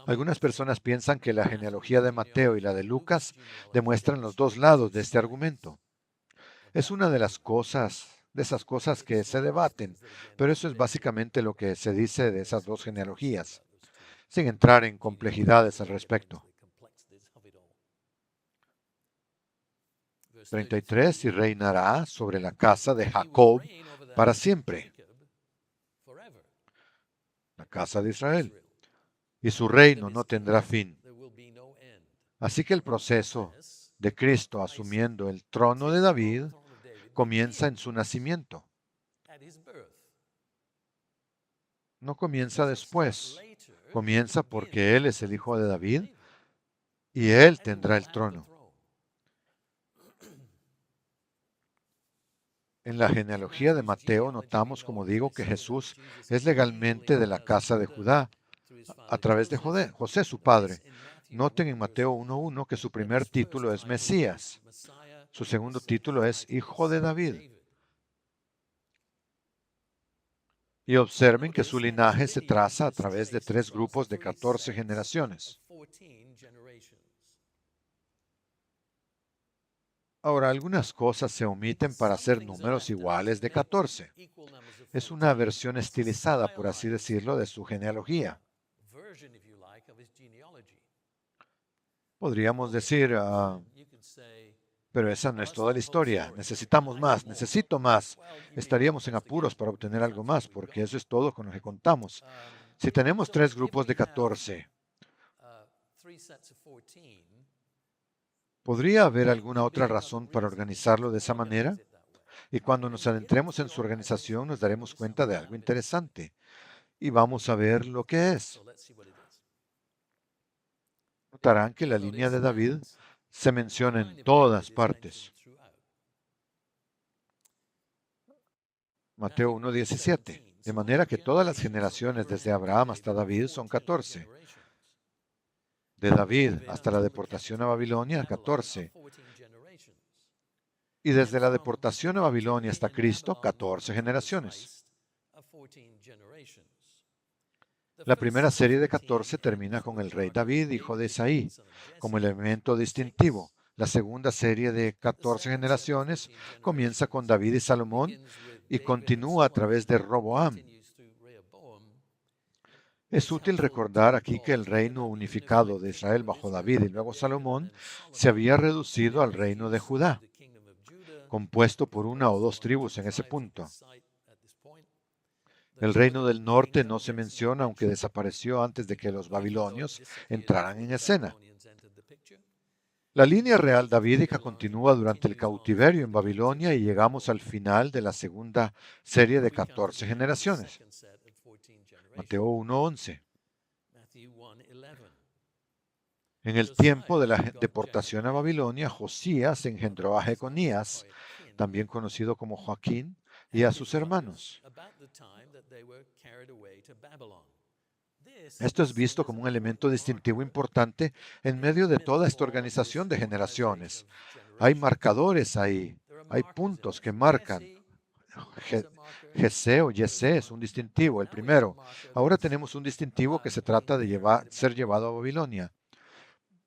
Algunas personas piensan que la genealogía de Mateo y la de Lucas demuestran los dos lados de este argumento. Es una de esas cosas que se debaten, pero eso es básicamente lo que se dice de esas dos genealogías, sin entrar en complejidades al respecto. 33, y reinará sobre la casa de Jacob para siempre, la casa de Israel, y su reino no tendrá fin. Así que el proceso de Cristo asumiendo el trono de David comienza en su nacimiento. No comienza después, comienza porque Él es el hijo de David y Él tendrá el trono. En la genealogía de Mateo notamos, como digo, que Jesús es legalmente de la casa de Judá a través de José, su padre. Noten en Mateo 1:1 que su primer título es Mesías. Su segundo título es Hijo de David. Y observen que su linaje se traza a través de 3 grupos de 14 generaciones. Ahora, algunas cosas se omiten para hacer números iguales de 14. Es una versión estilizada, por así decirlo, de su genealogía. Podríamos decir, pero esa no es toda la historia. Necesitamos más, necesito más. Estaríamos en apuros para obtener algo más, porque eso es todo con lo que contamos. Si tenemos 3 grupos de 14, ¿podría haber alguna otra razón para organizarlo de esa manera? Y cuando nos adentremos en su organización nos daremos cuenta de algo interesante. Y vamos a ver lo que es. Notarán que la línea de David se menciona en todas partes. Mateo 1:17. De manera que todas las generaciones desde Abraham hasta David son 14. De David hasta la deportación a Babilonia, 14. Y desde la deportación a Babilonia hasta Cristo, 14 generaciones. La primera serie de 14 termina con el rey David, hijo de Isaí, como elemento distintivo. La segunda serie de 14 generaciones comienza con David y Salomón y continúa a través de Roboam. Es útil recordar aquí que el reino unificado de Israel bajo David y luego Salomón se había reducido al reino de Judá, compuesto por una o dos tribus en ese punto. El reino del norte no se menciona, aunque desapareció antes de que los babilonios entraran en escena. La línea real davídica continúa durante el cautiverio en Babilonia y llegamos al final de la segunda serie de 14 generaciones. Mateo 1:11. En el tiempo de la deportación a Babilonia, Josías engendró a Jeconías, también conocido como Joaquín, y a sus hermanos. Esto es visto como un elemento distintivo importante en medio de toda esta organización de generaciones. Hay marcadores ahí, hay puntos que marcan. Jesé o Yesé es un distintivo, el primero. Ahora tenemos un distintivo que se trata de ser llevado a Babilonia.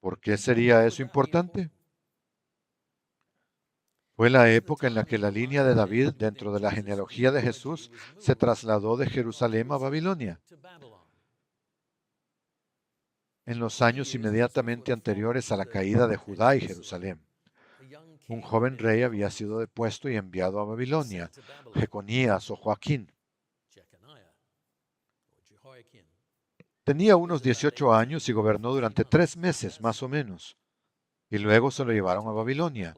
¿Por qué sería eso importante? Fue la época en la que la línea de David dentro de la genealogía de Jesús se trasladó de Jerusalén a Babilonia. En los años inmediatamente anteriores a la caída de Judá y Jerusalén, un joven rey había sido depuesto y enviado a Babilonia, Jeconías o Joaquín. Tenía unos 18 años y gobernó durante 3 meses, más o menos, y luego se lo llevaron a Babilonia.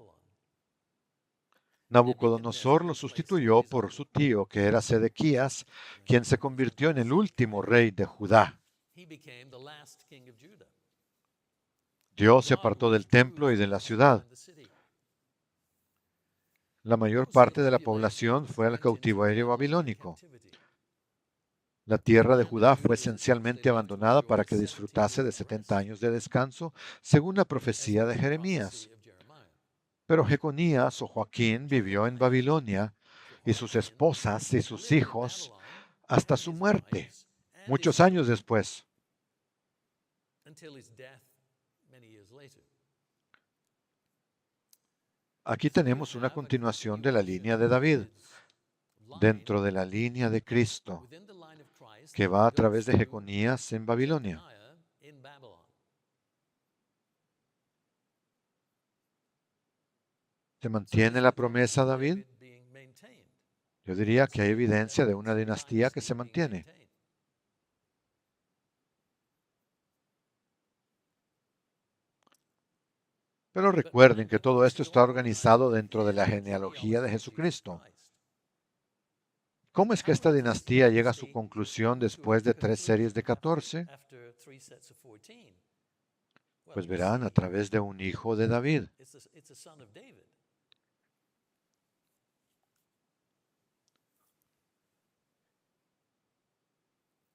Nabucodonosor lo sustituyó por su tío, que era Sedequías, quien se convirtió en el último rey de Judá. Dios se apartó del templo y de la ciudad. La mayor parte de la población fue al cautiverio babilónico. La tierra de Judá fue esencialmente abandonada para que disfrutase de 70 años de descanso, según la profecía de Jeremías. Pero Jeconías o Joaquín vivió en Babilonia y sus esposas y sus hijos hasta su muerte, muchos años después. Aquí tenemos una continuación de la línea de David, dentro de la línea de Cristo, que va a través de Jeconías en Babilonia. ¿Se mantiene la promesa, David? Yo diría que hay evidencia de una dinastía que se mantiene. Pero recuerden que todo esto está organizado dentro de la genealogía de Jesucristo. ¿Cómo es que esta dinastía llega a su conclusión después de 3 series de 14? Pues verán, a través de un hijo de David.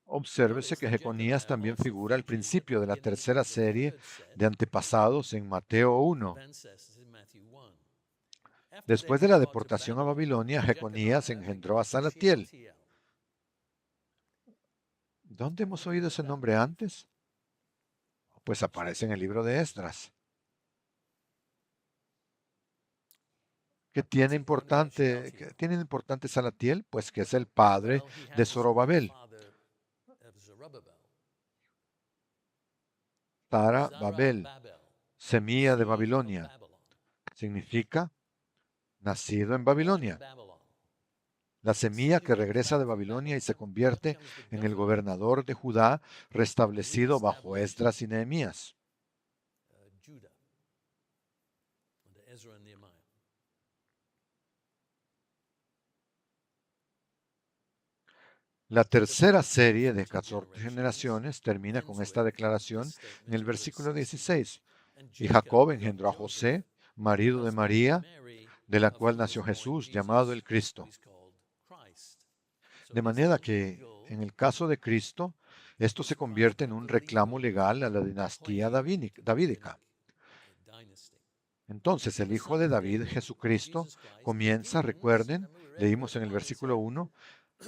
Obsérvese que Jeconías también figura al principio de la tercera serie de antepasados en Mateo 1. Después de la deportación a Babilonia, Jeconías engendró a Salatiel. ¿Dónde hemos oído ese nombre antes? Pues aparece en el libro de Esdras. ¿Qué tiene importante Salatiel? Pues que es el padre de Zorobabel. Tara Babel, semilla de Babilonia, significa nacido en Babilonia. La semilla que regresa de Babilonia y se convierte en el gobernador de Judá, restablecido bajo Esdras y Nehemías. La tercera serie de 14 generaciones termina con esta declaración en el versículo 16. Y Jacob engendró a José, marido de María, de la cual nació Jesús, llamado el Cristo. De manera que, en el caso de Cristo, esto se convierte en un reclamo legal a la dinastía davídica. Entonces, el Hijo de David, Jesucristo, comienza, recuerden, leímos en el versículo 1,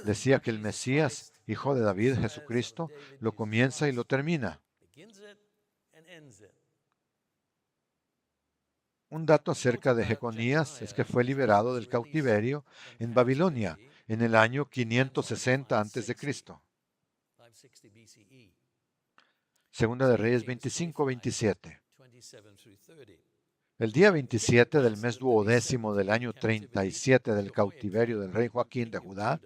decía que el Mesías, Hijo de David, Jesucristo, lo comienza y lo termina. Un dato acerca de Jeconías es que fue liberado del cautiverio en Babilonia en el año 560 a.C. Segunda de Reyes 25-27. El día 27 del mes duodécimo del año 37 del cautiverio del rey Joaquín de Judá,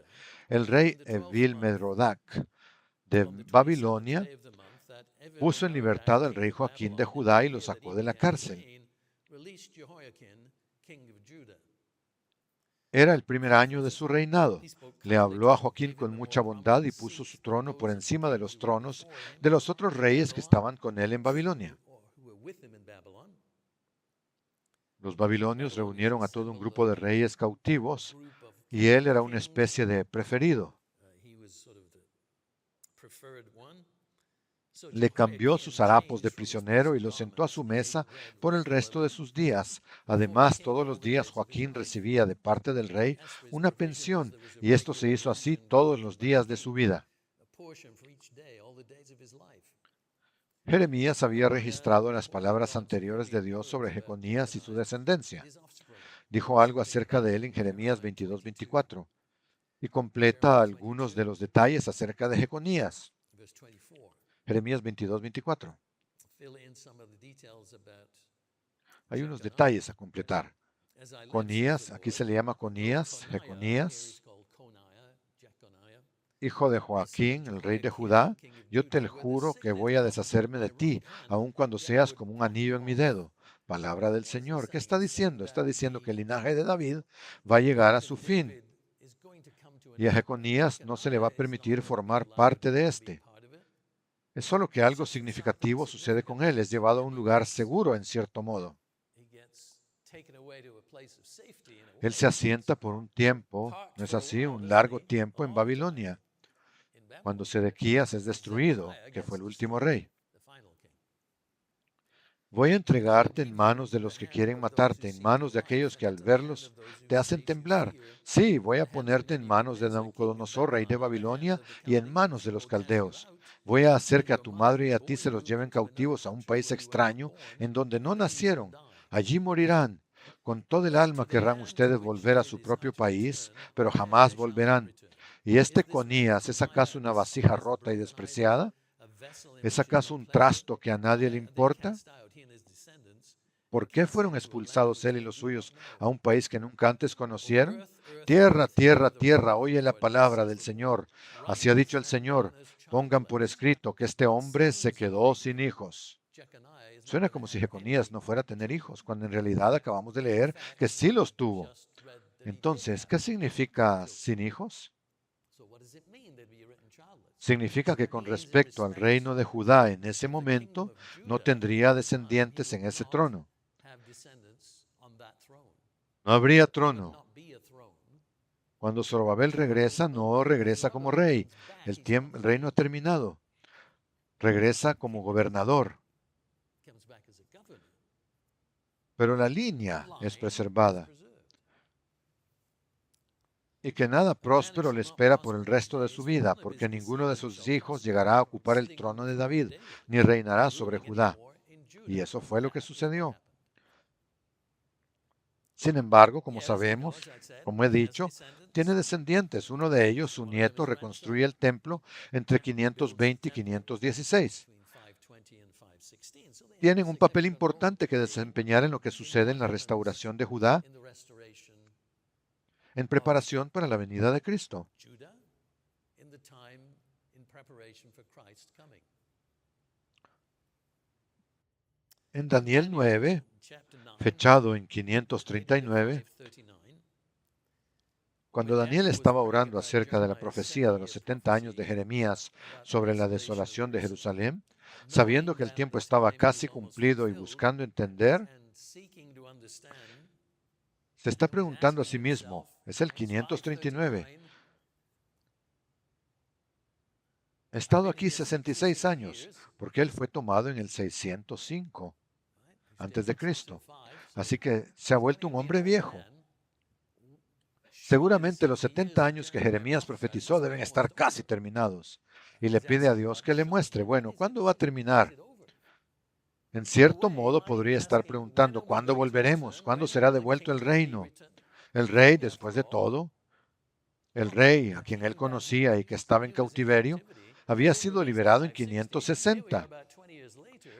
el rey Evil-Merodach de Babilonia puso en libertad al rey Joaquín de Judá y lo sacó de la cárcel. Era el primer año de su reinado. Le habló a Joaquín con mucha bondad y puso su trono por encima de los tronos de los otros reyes que estaban con él en Babilonia. Los babilonios reunieron a todo un grupo de reyes cautivos y él era una especie de preferido. Le cambió sus harapos de prisionero y lo sentó a su mesa por el resto de sus días. Además, todos los días Joaquín recibía de parte del rey una pensión, y esto se hizo así todos los días de su vida. Jeremías había registrado las palabras anteriores de Dios sobre Jeconías y su descendencia. Dijo algo acerca de él en Jeremías 22-24 y completa algunos de los detalles acerca de Jeconías. Jeremías 22-24. Hay unos detalles a completar. Conías, aquí se le llama Conías, Jeconías, hijo de Joaquín, el rey de Judá. Yo te juro que voy a deshacerme de ti, aun cuando seas como un anillo en mi dedo. Palabra del Señor. ¿Qué está diciendo? Está diciendo que el linaje de David va a llegar a su fin. Y a Jeconías no se le va a permitir formar parte de este. Es solo que algo significativo sucede con él, es llevado a un lugar seguro en cierto modo. Él se asienta por un tiempo, ¿no es así? Un largo tiempo en Babilonia, cuando Sedequías es destruido, que fue el último rey. Voy a entregarte en manos de los que quieren matarte, en manos de aquellos que al verlos te hacen temblar. Sí, voy a ponerte en manos de Nabucodonosor, rey de Babilonia, y en manos de los caldeos. Voy a hacer que a tu madre y a ti se los lleven cautivos a un país extraño en donde no nacieron. Allí morirán. Con todo el alma querrán ustedes volver a su propio país, pero jamás volverán. ¿Y este Conías es acaso una vasija rota y despreciada? ¿Es acaso un trasto que a nadie le importa? ¿Por qué fueron expulsados él y los suyos a un país que nunca antes conocieron? Tierra, tierra, tierra, oye la palabra del Señor. Así ha dicho el Señor. Pongan por escrito que este hombre se quedó sin hijos. Suena como si Jeconías no fuera a tener hijos, cuando en realidad acabamos de leer que sí los tuvo. Entonces, ¿qué significa sin hijos? Significa que con respecto al reino de Judá en ese momento, no tendría descendientes en ese trono. No habría trono. Cuando Zorobabel regresa, no regresa como rey. El reino ha terminado. Regresa como gobernador. Pero la línea es preservada. Y que nada próspero le espera por el resto de su vida, porque ninguno de sus hijos llegará a ocupar el trono de David, ni reinará sobre Judá. Y eso fue lo que sucedió. Sin embargo, como sabemos, como he dicho, tiene descendientes. Uno de ellos, su nieto, reconstruye el templo entre 520 y 516. Tienen un papel importante que desempeñar en lo que sucede en la restauración de Judá en preparación para la venida de Cristo. En Daniel 9, fechado en 539, cuando Daniel estaba orando acerca de la profecía de los 70 años de Jeremías sobre la desolación de Jerusalén, sabiendo que el tiempo estaba casi cumplido y buscando entender, se está preguntando a sí mismo, es el 539. He estado aquí 66 años, porque él fue tomado en el 605 antes de Cristo. Así que se ha vuelto un hombre viejo. Seguramente los 70 años que Jeremías profetizó deben estar casi terminados. Y le pide a Dios que le muestre, bueno, ¿cuándo va a terminar? En cierto modo podría estar preguntando, ¿cuándo volveremos? ¿Cuándo será devuelto el reino? El rey, después de todo, el rey a quien él conocía y que estaba en cautiverio, había sido liberado en 560.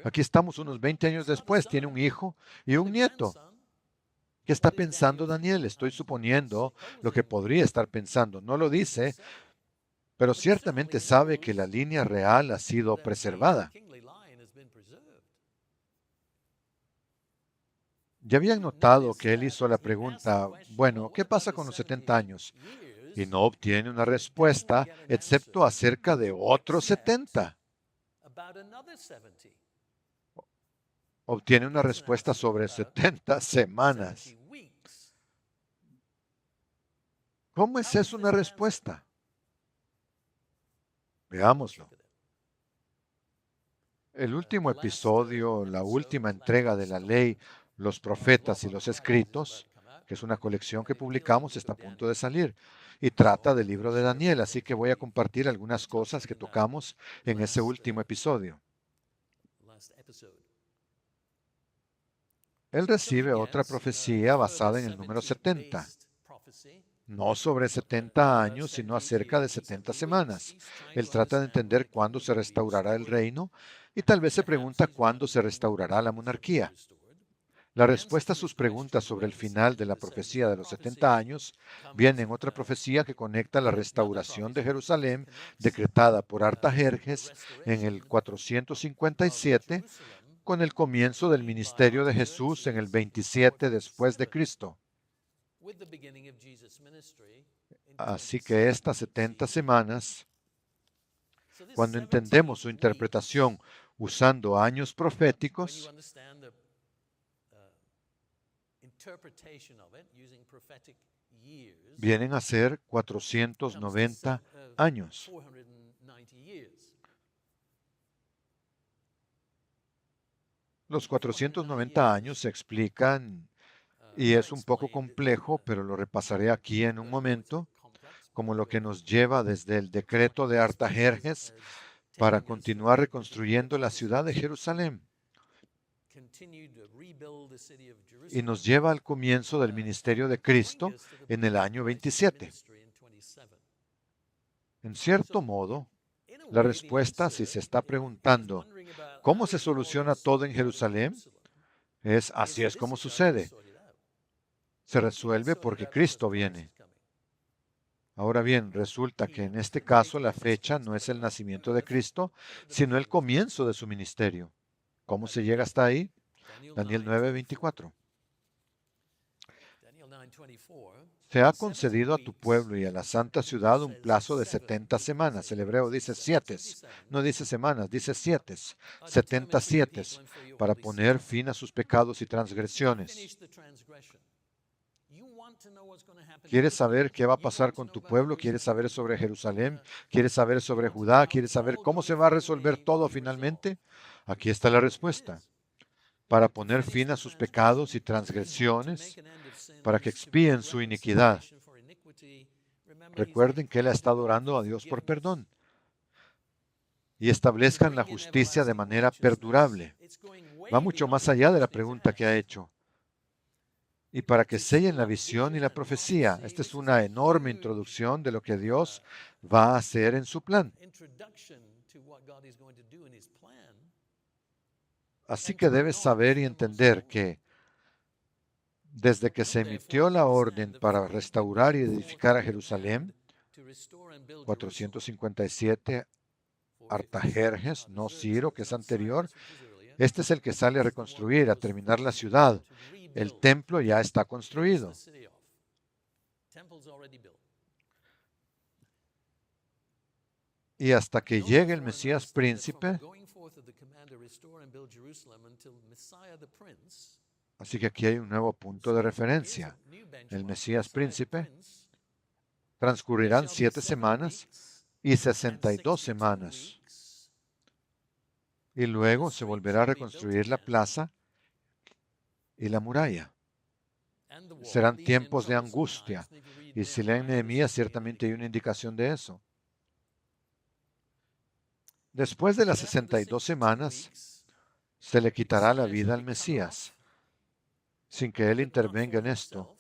Aquí estamos unos 20 años después, tiene un hijo y un nieto. ¿Qué está pensando Daniel? Estoy suponiendo lo que podría estar pensando. No lo dice, pero ciertamente sabe que la línea real ha sido preservada. Ya habían notado que él hizo la pregunta, bueno, ¿qué pasa con los 70 años? Y no obtiene una respuesta, excepto acerca de otros 70. Obtiene una respuesta sobre 70 semanas. ¿Cómo es eso una respuesta? Veámoslo. El último episodio, la última entrega de la ley, los profetas y los escritos, que es una colección que publicamos, está a punto de salir y trata del libro de Daniel, así que voy a compartir algunas cosas que tocamos en ese último episodio. Él recibe otra profecía basada en el número 70. No sobre 70 años, sino acerca de 70 semanas. Él trata de entender cuándo se restaurará el reino y tal vez se pregunta cuándo se restaurará la monarquía. La respuesta a sus preguntas sobre el final de la profecía de los 70 años viene en otra profecía que conecta la restauración de Jerusalén decretada por Artajerjes en el 457 con el comienzo del ministerio de Jesús en el 27 después de Cristo. Así que estas 70 semanas, cuando entendemos su interpretación usando años proféticos, vienen a ser 490 años. Los 490 años se explican y es un poco complejo, pero lo repasaré aquí en un momento, como lo que nos lleva desde el decreto de Artajerjes para continuar reconstruyendo la ciudad de Jerusalén y nos lleva al comienzo del ministerio de Cristo en el año 27. En cierto modo, la respuesta, si se está preguntando cómo se soluciona todo en Jerusalén, es así es como sucede. Se resuelve porque Cristo viene. Ahora bien, resulta que en este caso la fecha no es el nacimiento de Cristo, sino el comienzo de su ministerio. ¿Cómo se llega hasta ahí? Daniel 9:24. Se ha concedido a tu pueblo y a la santa ciudad un plazo de 70 semanas. El hebreo dice siete, no dice semanas, dice siete, 70 siete, para poner fin a sus pecados y transgresiones. ¿Quieres saber qué va a pasar con tu pueblo? ¿Quieres saber sobre Jerusalén? ¿Quieres saber sobre Judá? ¿Quieres saber cómo se va a resolver todo finalmente? Aquí está la respuesta. Para poner fin a sus pecados y transgresiones, para que expíen su iniquidad. Recuerden que él ha estado orando a Dios por perdón y establezcan la justicia de manera perdurable. Va mucho más allá de la pregunta que ha hecho. Y para que sellen la visión y la profecía. Esta es una enorme introducción de lo que Dios va a hacer en su plan. Así que debes saber y entender que desde que se emitió la orden para restaurar y edificar a Jerusalén, 457 Artajerjes, no Ciro, que es anterior, este es el que sale a reconstruir, a terminar la ciudad. El templo ya está construido. Y hasta que llegue el Mesías príncipe, así que aquí hay un nuevo punto de referencia. El Mesías príncipe, transcurrirán 7 semanas y 62 semanas. Y luego se volverá a reconstruir la plaza y la muralla. Serán tiempos de angustia. Y si leen Nehemías, ciertamente hay una indicación de eso. Después de las 62 semanas, se le quitará la vida al Mesías, sin que él intervenga en esto.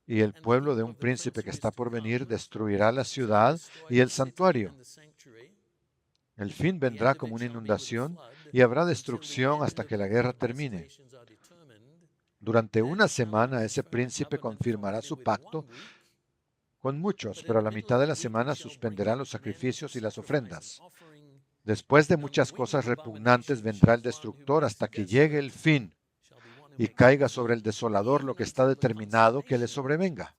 Y el pueblo de un príncipe que está por venir destruirá la ciudad y el santuario. El fin vendrá como una inundación y habrá destrucción hasta que la guerra termine. Durante una semana ese príncipe confirmará su pacto con muchos, pero a la mitad de la semana suspenderá los sacrificios y las ofrendas. Después de muchas cosas repugnantes vendrá el destructor hasta que llegue el fin y caiga sobre el desolador lo que está determinado que le sobrevenga.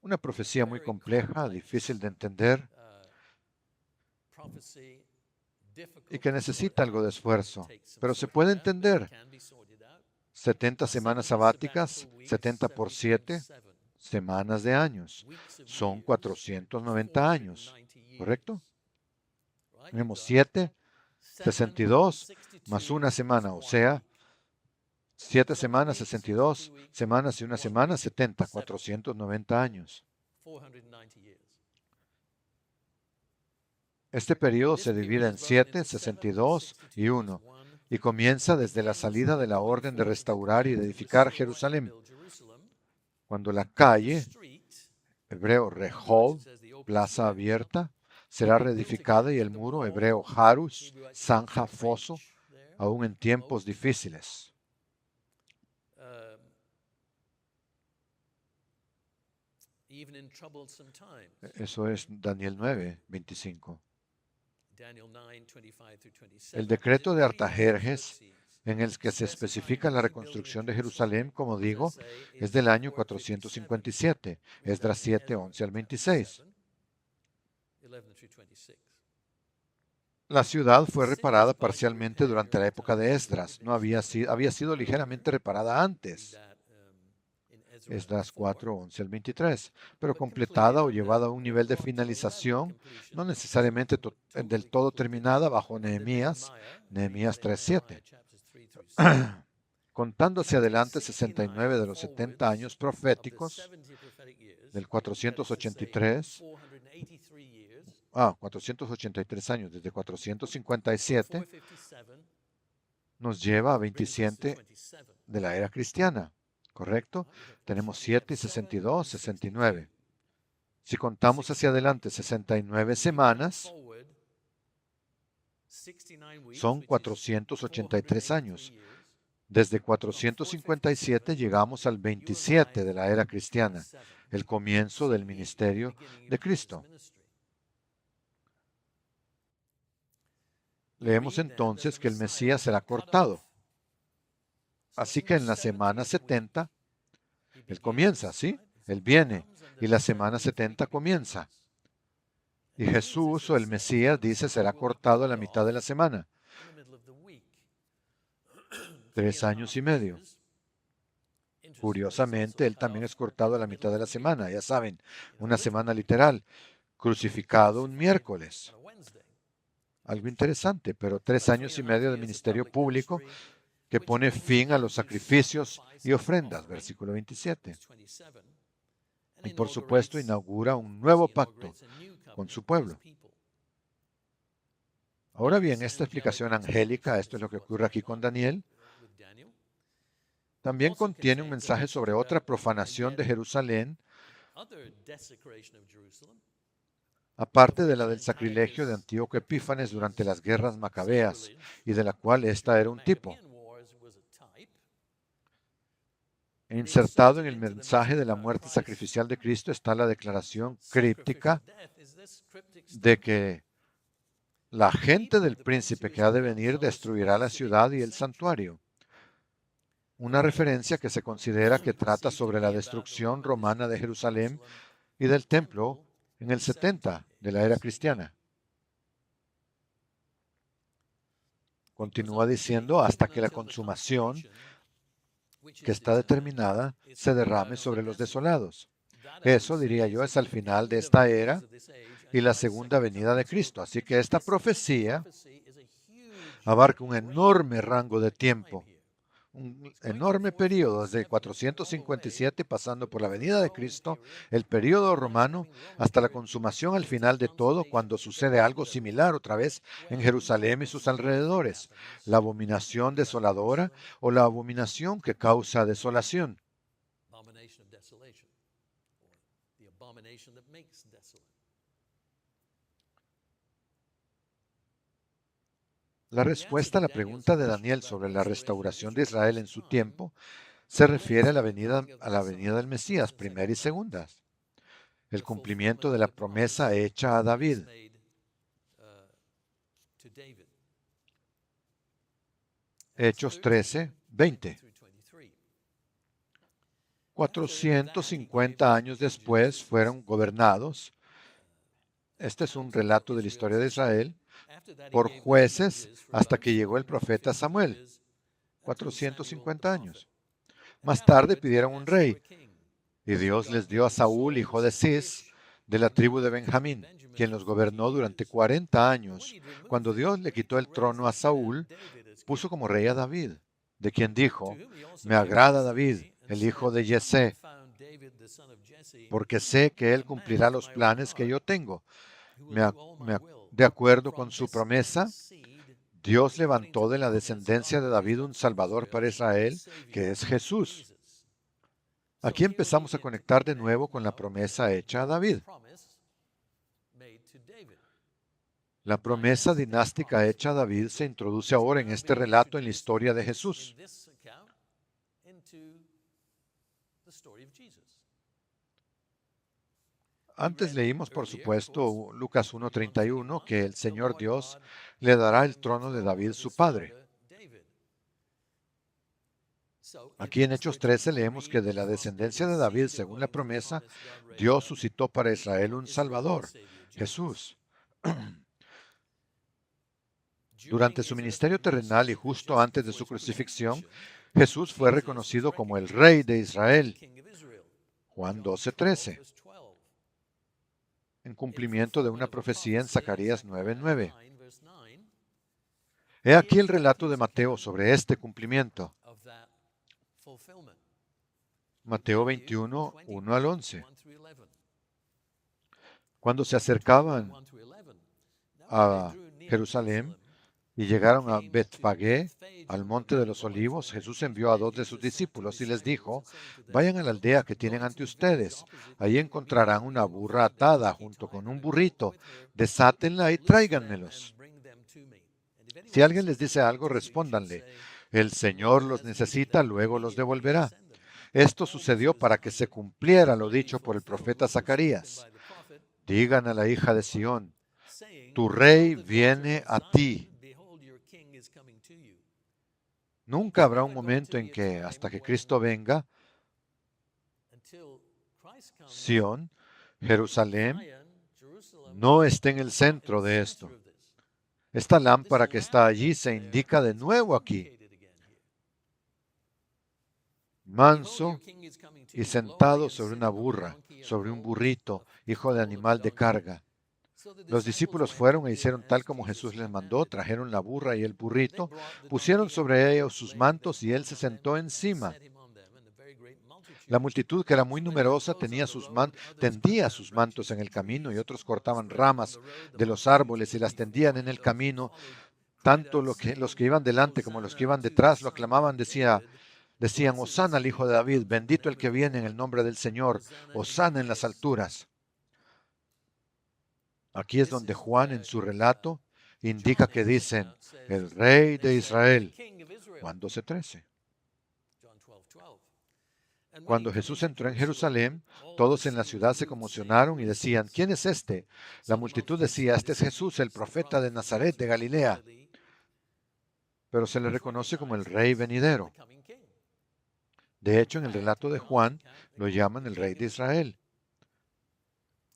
Una profecía muy compleja, difícil de entender y que necesita algo de esfuerzo, pero se puede entender. 70 semanas sabáticas, 70 por 7 semanas de años. Son 490 años, ¿correcto? Tenemos 7, 62 más una semana, o sea, 7 semanas, 62 semanas y una semana, 70, 490 años. Este periodo se divide en 7, 62 y 1 y comienza desde la salida de la orden de restaurar y de edificar Jerusalén, cuando la calle, hebreo Rehov, plaza abierta, será reedificada y el muro, hebreo Harus, zanja, foso, aún en tiempos difíciles. Eso es Daniel 9:25. El decreto de Artajerjes, en el que se especifica la reconstrucción de Jerusalén, como digo, es del año 457, Esdras 7:11 al 26. La ciudad fue reparada parcialmente durante la época de Esdras, había sido ligeramente reparada antes. Esdras 4, 11 al 23, pero completada o llevada a un nivel de finalización, no necesariamente del todo terminada bajo Nehemías 3, 7. Contando hacia adelante 69 de los 70 años proféticos del 483, 483 años desde 457, nos lleva a 27 de la era cristiana, ¿correcto? Tenemos 7 y 62, 69. Si contamos hacia adelante 69 semanas, son 483 años. Desde 457 llegamos al 27 de la era cristiana, el comienzo del ministerio de Cristo. Leemos entonces que el Mesías será cortado. Así que en la semana 70, Él comienza, ¿sí? Él viene y la semana 70 comienza. Y Jesús o el Mesías dice será cortado a la mitad de la semana. 3 años y medio. Curiosamente, Él también es cortado a la mitad de la semana. Ya saben, una semana literal. Crucificado un miércoles. Algo interesante, pero 3 años y medio de ministerio público que pone fin a los sacrificios y ofrendas, versículo 27. Y por supuesto inaugura un nuevo pacto con su pueblo. Ahora bien, esta explicación angélica, esto es lo que ocurre aquí con Daniel, también contiene un mensaje sobre otra profanación de Jerusalén, aparte de la del sacrilegio de Antíoco Epífanes durante las guerras macabeas, y de la cual esta era un tipo. Insertado en el mensaje de la muerte sacrificial de Cristo está la declaración críptica de que la gente del príncipe que ha de venir destruirá la ciudad y el santuario. Una referencia que se considera que trata sobre la destrucción romana de Jerusalén y del templo en el 70 de la era cristiana. Continúa diciendo hasta que la consumación que está determinada se derrame sobre los desolados. Eso, diría yo, es al final de esta era y la segunda venida de Cristo. Así que esta profecía abarca un enorme rango de tiempo, un enorme periodo desde 457 pasando por la venida de Cristo, el periodo romano, hasta la consumación al final de todo, cuando sucede algo similar otra vez en Jerusalén y sus alrededores, la abominación desoladora o la abominación que causa desolación. La respuesta a la pregunta de Daniel sobre la restauración de Israel en su tiempo se refiere a la venida del Mesías, primera y segunda, el cumplimiento de la promesa hecha a David. Hechos 13, 20. 450 años después fueron gobernados. Este es un relato de la historia de Israel por jueces hasta que llegó el profeta Samuel. 450 años. Más tarde pidieron un rey y Dios les dio a Saúl, hijo de Cis, de la tribu de Benjamín, quien los gobernó durante 40 años. Cuando Dios le quitó el trono a Saúl, puso como rey a David, de quien dijo, me agrada David, el hijo de Yesé, porque sé que él cumplirá los planes que yo tengo. De acuerdo con su promesa, Dios levantó de la descendencia de David un Salvador para Israel, que es Jesús. Aquí empezamos a conectar de nuevo con la promesa hecha a David. La promesa dinástica hecha a David se introduce ahora en este relato en la historia de Jesús. Antes leímos, por supuesto, Lucas 1:31, que el Señor Dios le dará el trono de David, su padre. Aquí en Hechos 13 leemos que de la descendencia de David, según la promesa, Dios suscitó para Israel un Salvador, Jesús. Durante su ministerio terrenal y justo antes de su crucifixión, Jesús fue reconocido como el Rey de Israel. Juan 12:13, en cumplimiento de una profecía en Zacarías 9:9. He aquí el relato de Mateo sobre este cumplimiento. Mateo 21, 1 al 11. Cuando se acercaban a Jerusalén y llegaron a Betfagé, al monte de los olivos, Jesús envió a 2 de sus discípulos y les dijo: vayan a la aldea que tienen ante ustedes. Ahí encontrarán una burra atada junto con un burrito. Desátenla y tráiganmelos. Si alguien les dice algo, respóndanle: el Señor los necesita, luego los devolverá. Esto sucedió para que se cumpliera lo dicho por el profeta Zacarías. Digan a la hija de Sión: tu rey viene a ti. Nunca habrá un momento en que, hasta que Cristo venga, Sión, Jerusalén, no esté en el centro de esto. Esta lámpara que está allí se indica de nuevo aquí. Manso y sentado sobre una burra, sobre un burrito, hijo de animal de carga. Los discípulos fueron e hicieron tal como Jesús les mandó, trajeron la burra y el burrito, pusieron sobre ellos sus mantos y él se sentó encima. La multitud, que era muy numerosa, tendía sus mantos en el camino, y otros cortaban ramas de los árboles y las tendían en el camino. Tanto los que iban delante como los que iban detrás lo aclamaban, decían: Hosana al Hijo de David, bendito el que viene en el nombre del Señor, Hosana en las alturas. Aquí es donde Juan, en su relato, indica que dicen: el Rey de Israel. Juan 12:13. Cuando Jesús entró en Jerusalén, todos en la ciudad se conmocionaron y decían: ¿quién es este? La multitud decía: este es Jesús, el profeta de Nazaret de Galilea. Pero se le reconoce como el Rey venidero. De hecho, en el relato de Juan, lo llaman el Rey de Israel.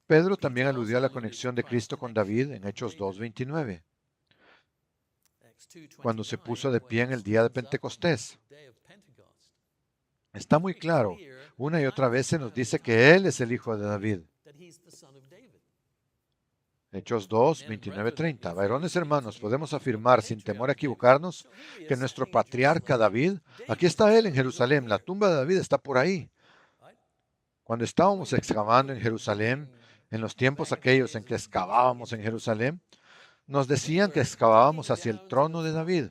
Pedro también aludió a la conexión de Cristo con David en Hechos 2:29, cuando se puso de pie en el día de Pentecostés. Está muy claro, una y otra vez se nos dice que Él es el Hijo de David. Hechos 2:29-30. Varones hermanos, podemos afirmar sin temor a equivocarnos que nuestro patriarca David, aquí está Él en Jerusalén, la tumba de David está por ahí. Cuando estábamos excavando en Jerusalén, en los tiempos aquellos en que excavábamos en Jerusalén, nos decían que excavábamos hacia el trono de David.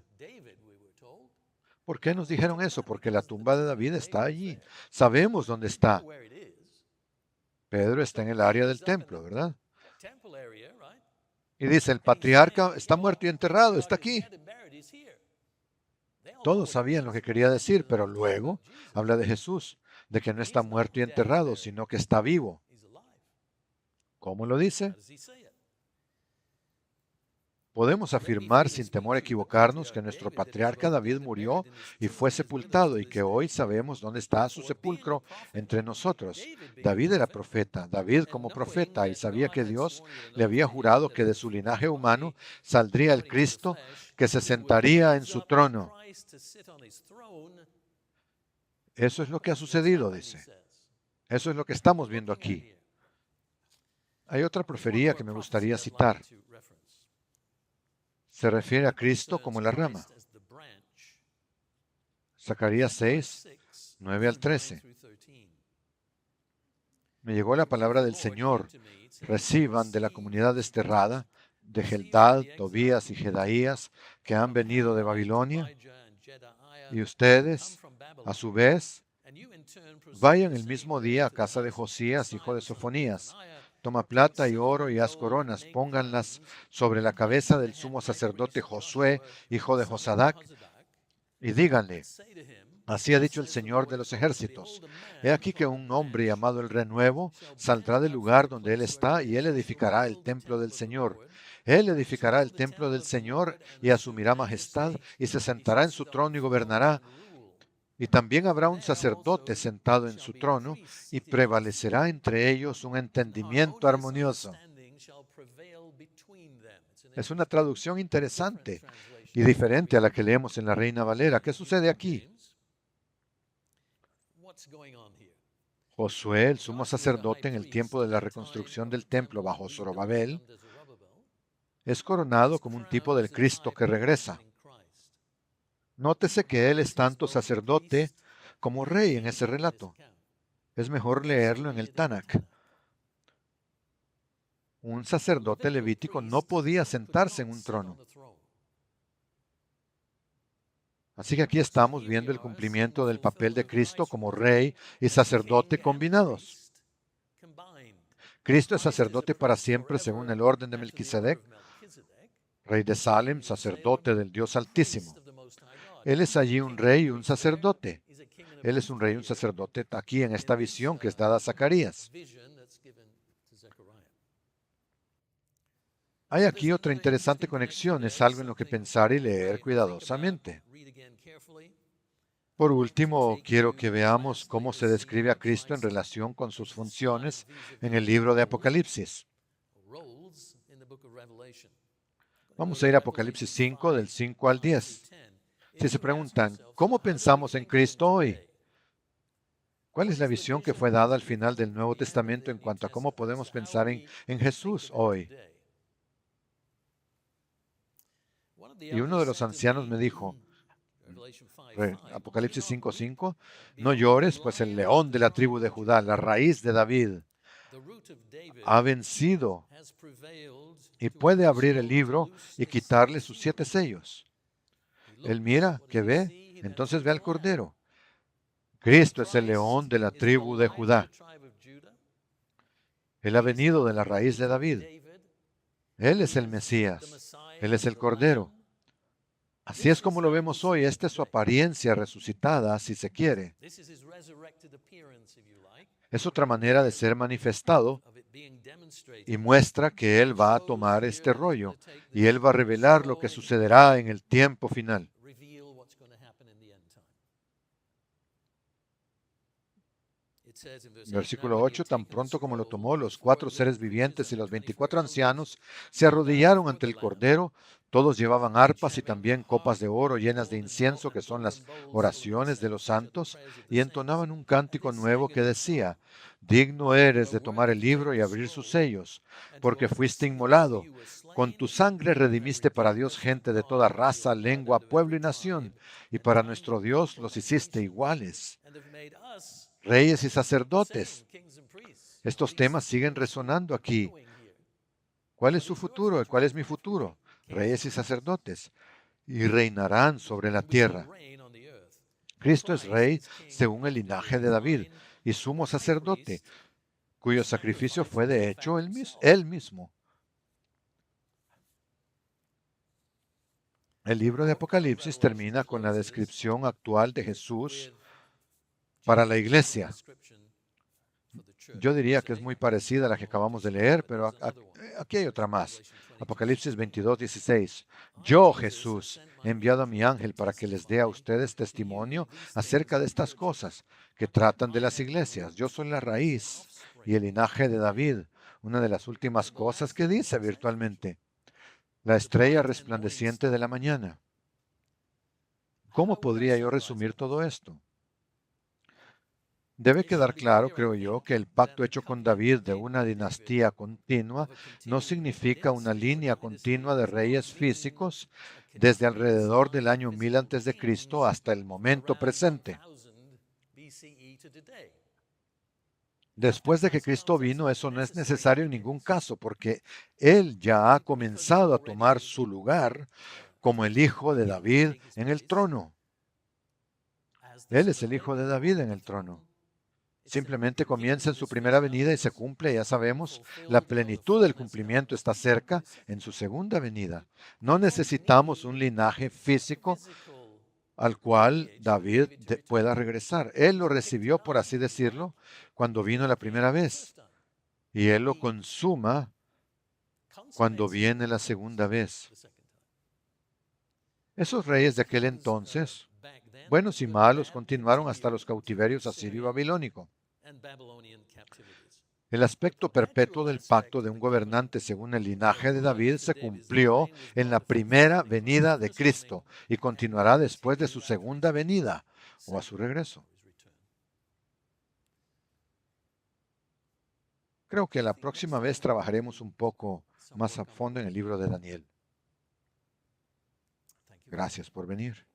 ¿Por qué nos dijeron eso? Porque la tumba de David está allí. Sabemos dónde está. Pedro está en el área del templo, ¿verdad? Y dice: el patriarca está muerto y enterrado, está aquí. Todos sabían lo que quería decir, pero luego habla de Jesús, de que no está muerto y enterrado, sino que está vivo. ¿Cómo lo dice? Podemos afirmar sin temor a equivocarnos que nuestro patriarca David murió y fue sepultado, y que hoy sabemos dónde está su sepulcro entre nosotros. David era profeta, David como profeta, y sabía que Dios le había jurado que de su linaje humano saldría el Cristo que se sentaría en su trono. Eso es lo que ha sucedido, dice. Eso es lo que estamos viendo aquí. Hay otra profecía que me gustaría citar. Se refiere a Cristo como la rama. Zacarías 6, 9 al 13. Me llegó la palabra del Señor. Reciban de la comunidad desterrada, de Heldad, Tobías y Jedaías, que han venido de Babilonia, y ustedes, a su vez, vayan el mismo día a casa de Josías, hijo de Sofonías. Toma plata y oro y haz coronas, pónganlas sobre la cabeza del sumo sacerdote Josué, hijo de Josadac, y díganle: así ha dicho el Señor de los ejércitos. He aquí que un hombre llamado el Renuevo saldrá del lugar donde él está, y él edificará el templo del Señor. Él edificará el templo del Señor y asumirá majestad, y se sentará en su trono y gobernará. Y también habrá un sacerdote sentado en su trono, y prevalecerá entre ellos un entendimiento armonioso. Es una traducción interesante y diferente a la que leemos en la Reina Valera. ¿Qué sucede aquí? Josué, el sumo sacerdote en el tiempo de la reconstrucción del templo bajo Zorobabel, es coronado como un tipo del Cristo que regresa. Nótese que él es tanto sacerdote como rey en ese relato. Es mejor leerlo en el Tanakh. Un sacerdote levítico no podía sentarse en un trono. Así que aquí estamos viendo el cumplimiento del papel de Cristo como rey y sacerdote combinados. Cristo es sacerdote para siempre según el orden de Melquisedec, rey de Salem, sacerdote del Dios Altísimo. Él es allí un rey y un sacerdote. Él es un rey y un sacerdote aquí en esta visión que es dada a Zacarías. Hay aquí otra interesante conexión, es algo en lo que pensar y leer cuidadosamente. Por último, quiero que veamos cómo se describe a Cristo en relación con sus funciones en el libro de Apocalipsis. Vamos a ir a Apocalipsis 5, del 5 al 10. Si se preguntan, ¿cómo pensamos en Cristo hoy? ¿Cuál es la visión que fue dada al final del Nuevo Testamento en cuanto a cómo podemos pensar en Jesús hoy? Y uno de los ancianos me dijo, Apocalipsis 5:5, no llores, pues el león de la tribu de Judá, la raíz de David, ha vencido y puede abrir el libro y quitarle sus 7 sellos. Él mira, ¿qué ve? Entonces ve al Cordero. Cristo es el león de la tribu de Judá. Él ha venido de la raíz de David. Él es el Mesías. Él es el Cordero. Así es como lo vemos hoy. Esta es su apariencia resucitada, si se quiere. Es otra manera de ser manifestado y muestra que Él va a tomar este rollo y Él va a revelar lo que sucederá en el tiempo final. Versículo 8, tan pronto como lo tomó, los 4 seres vivientes y los 24 ancianos se arrodillaron ante el Cordero. Todos llevaban arpas y también copas de oro llenas de incienso, que son las oraciones de los santos, y entonaban un cántico nuevo que decía, digno eres de tomar el libro y abrir sus sellos, porque fuiste inmolado. Con tu sangre redimiste para Dios gente de toda raza, lengua, pueblo y nación, y para nuestro Dios los hiciste iguales, reyes y sacerdotes. Estos temas siguen resonando aquí. ¿Cuál es su futuro y cuál es mi futuro? Reyes y sacerdotes, y reinarán sobre la tierra. Cristo es rey según el linaje de David y sumo sacerdote, cuyo sacrificio fue de hecho él mismo. El libro de Apocalipsis termina con la descripción actual de Jesús para la iglesia. Yo diría que es muy parecida a la que acabamos de leer, pero aquí hay otra más. Apocalipsis 22:16. Yo, Jesús, he enviado a mi ángel para que les dé a ustedes testimonio acerca de estas cosas que tratan de las iglesias. Yo soy la raíz y el linaje de David. Una de las últimas cosas que dice virtualmente. La estrella resplandeciente de la mañana. ¿Cómo podría yo resumir todo esto? Debe quedar claro, creo yo, que el pacto hecho con David de una dinastía continua no significa una línea continua de reyes físicos desde alrededor del año 1000 a.C. hasta el momento presente. Después de que Cristo vino, eso no es necesario en ningún caso, porque Él ya ha comenzado a tomar su lugar como el hijo de David en el trono. Él es el hijo de David en el trono. Simplemente comienza en su primera venida y se cumple, ya sabemos, la plenitud del cumplimiento está cerca en su segunda venida. No necesitamos un linaje físico al cual David pueda regresar. Él lo recibió, por así decirlo, cuando vino la primera vez. Y Él lo consuma cuando viene la segunda vez. Esos reyes de aquel entonces, buenos y malos, continuaron hasta los cautiverios asirio y babilónico. El aspecto perpetuo del pacto de un gobernante según el linaje de David se cumplió en la primera venida de Cristo y continuará después de su segunda venida o a su regreso. Creo que la próxima vez trabajaremos un poco más a fondo en el libro de Daniel. Gracias por venir.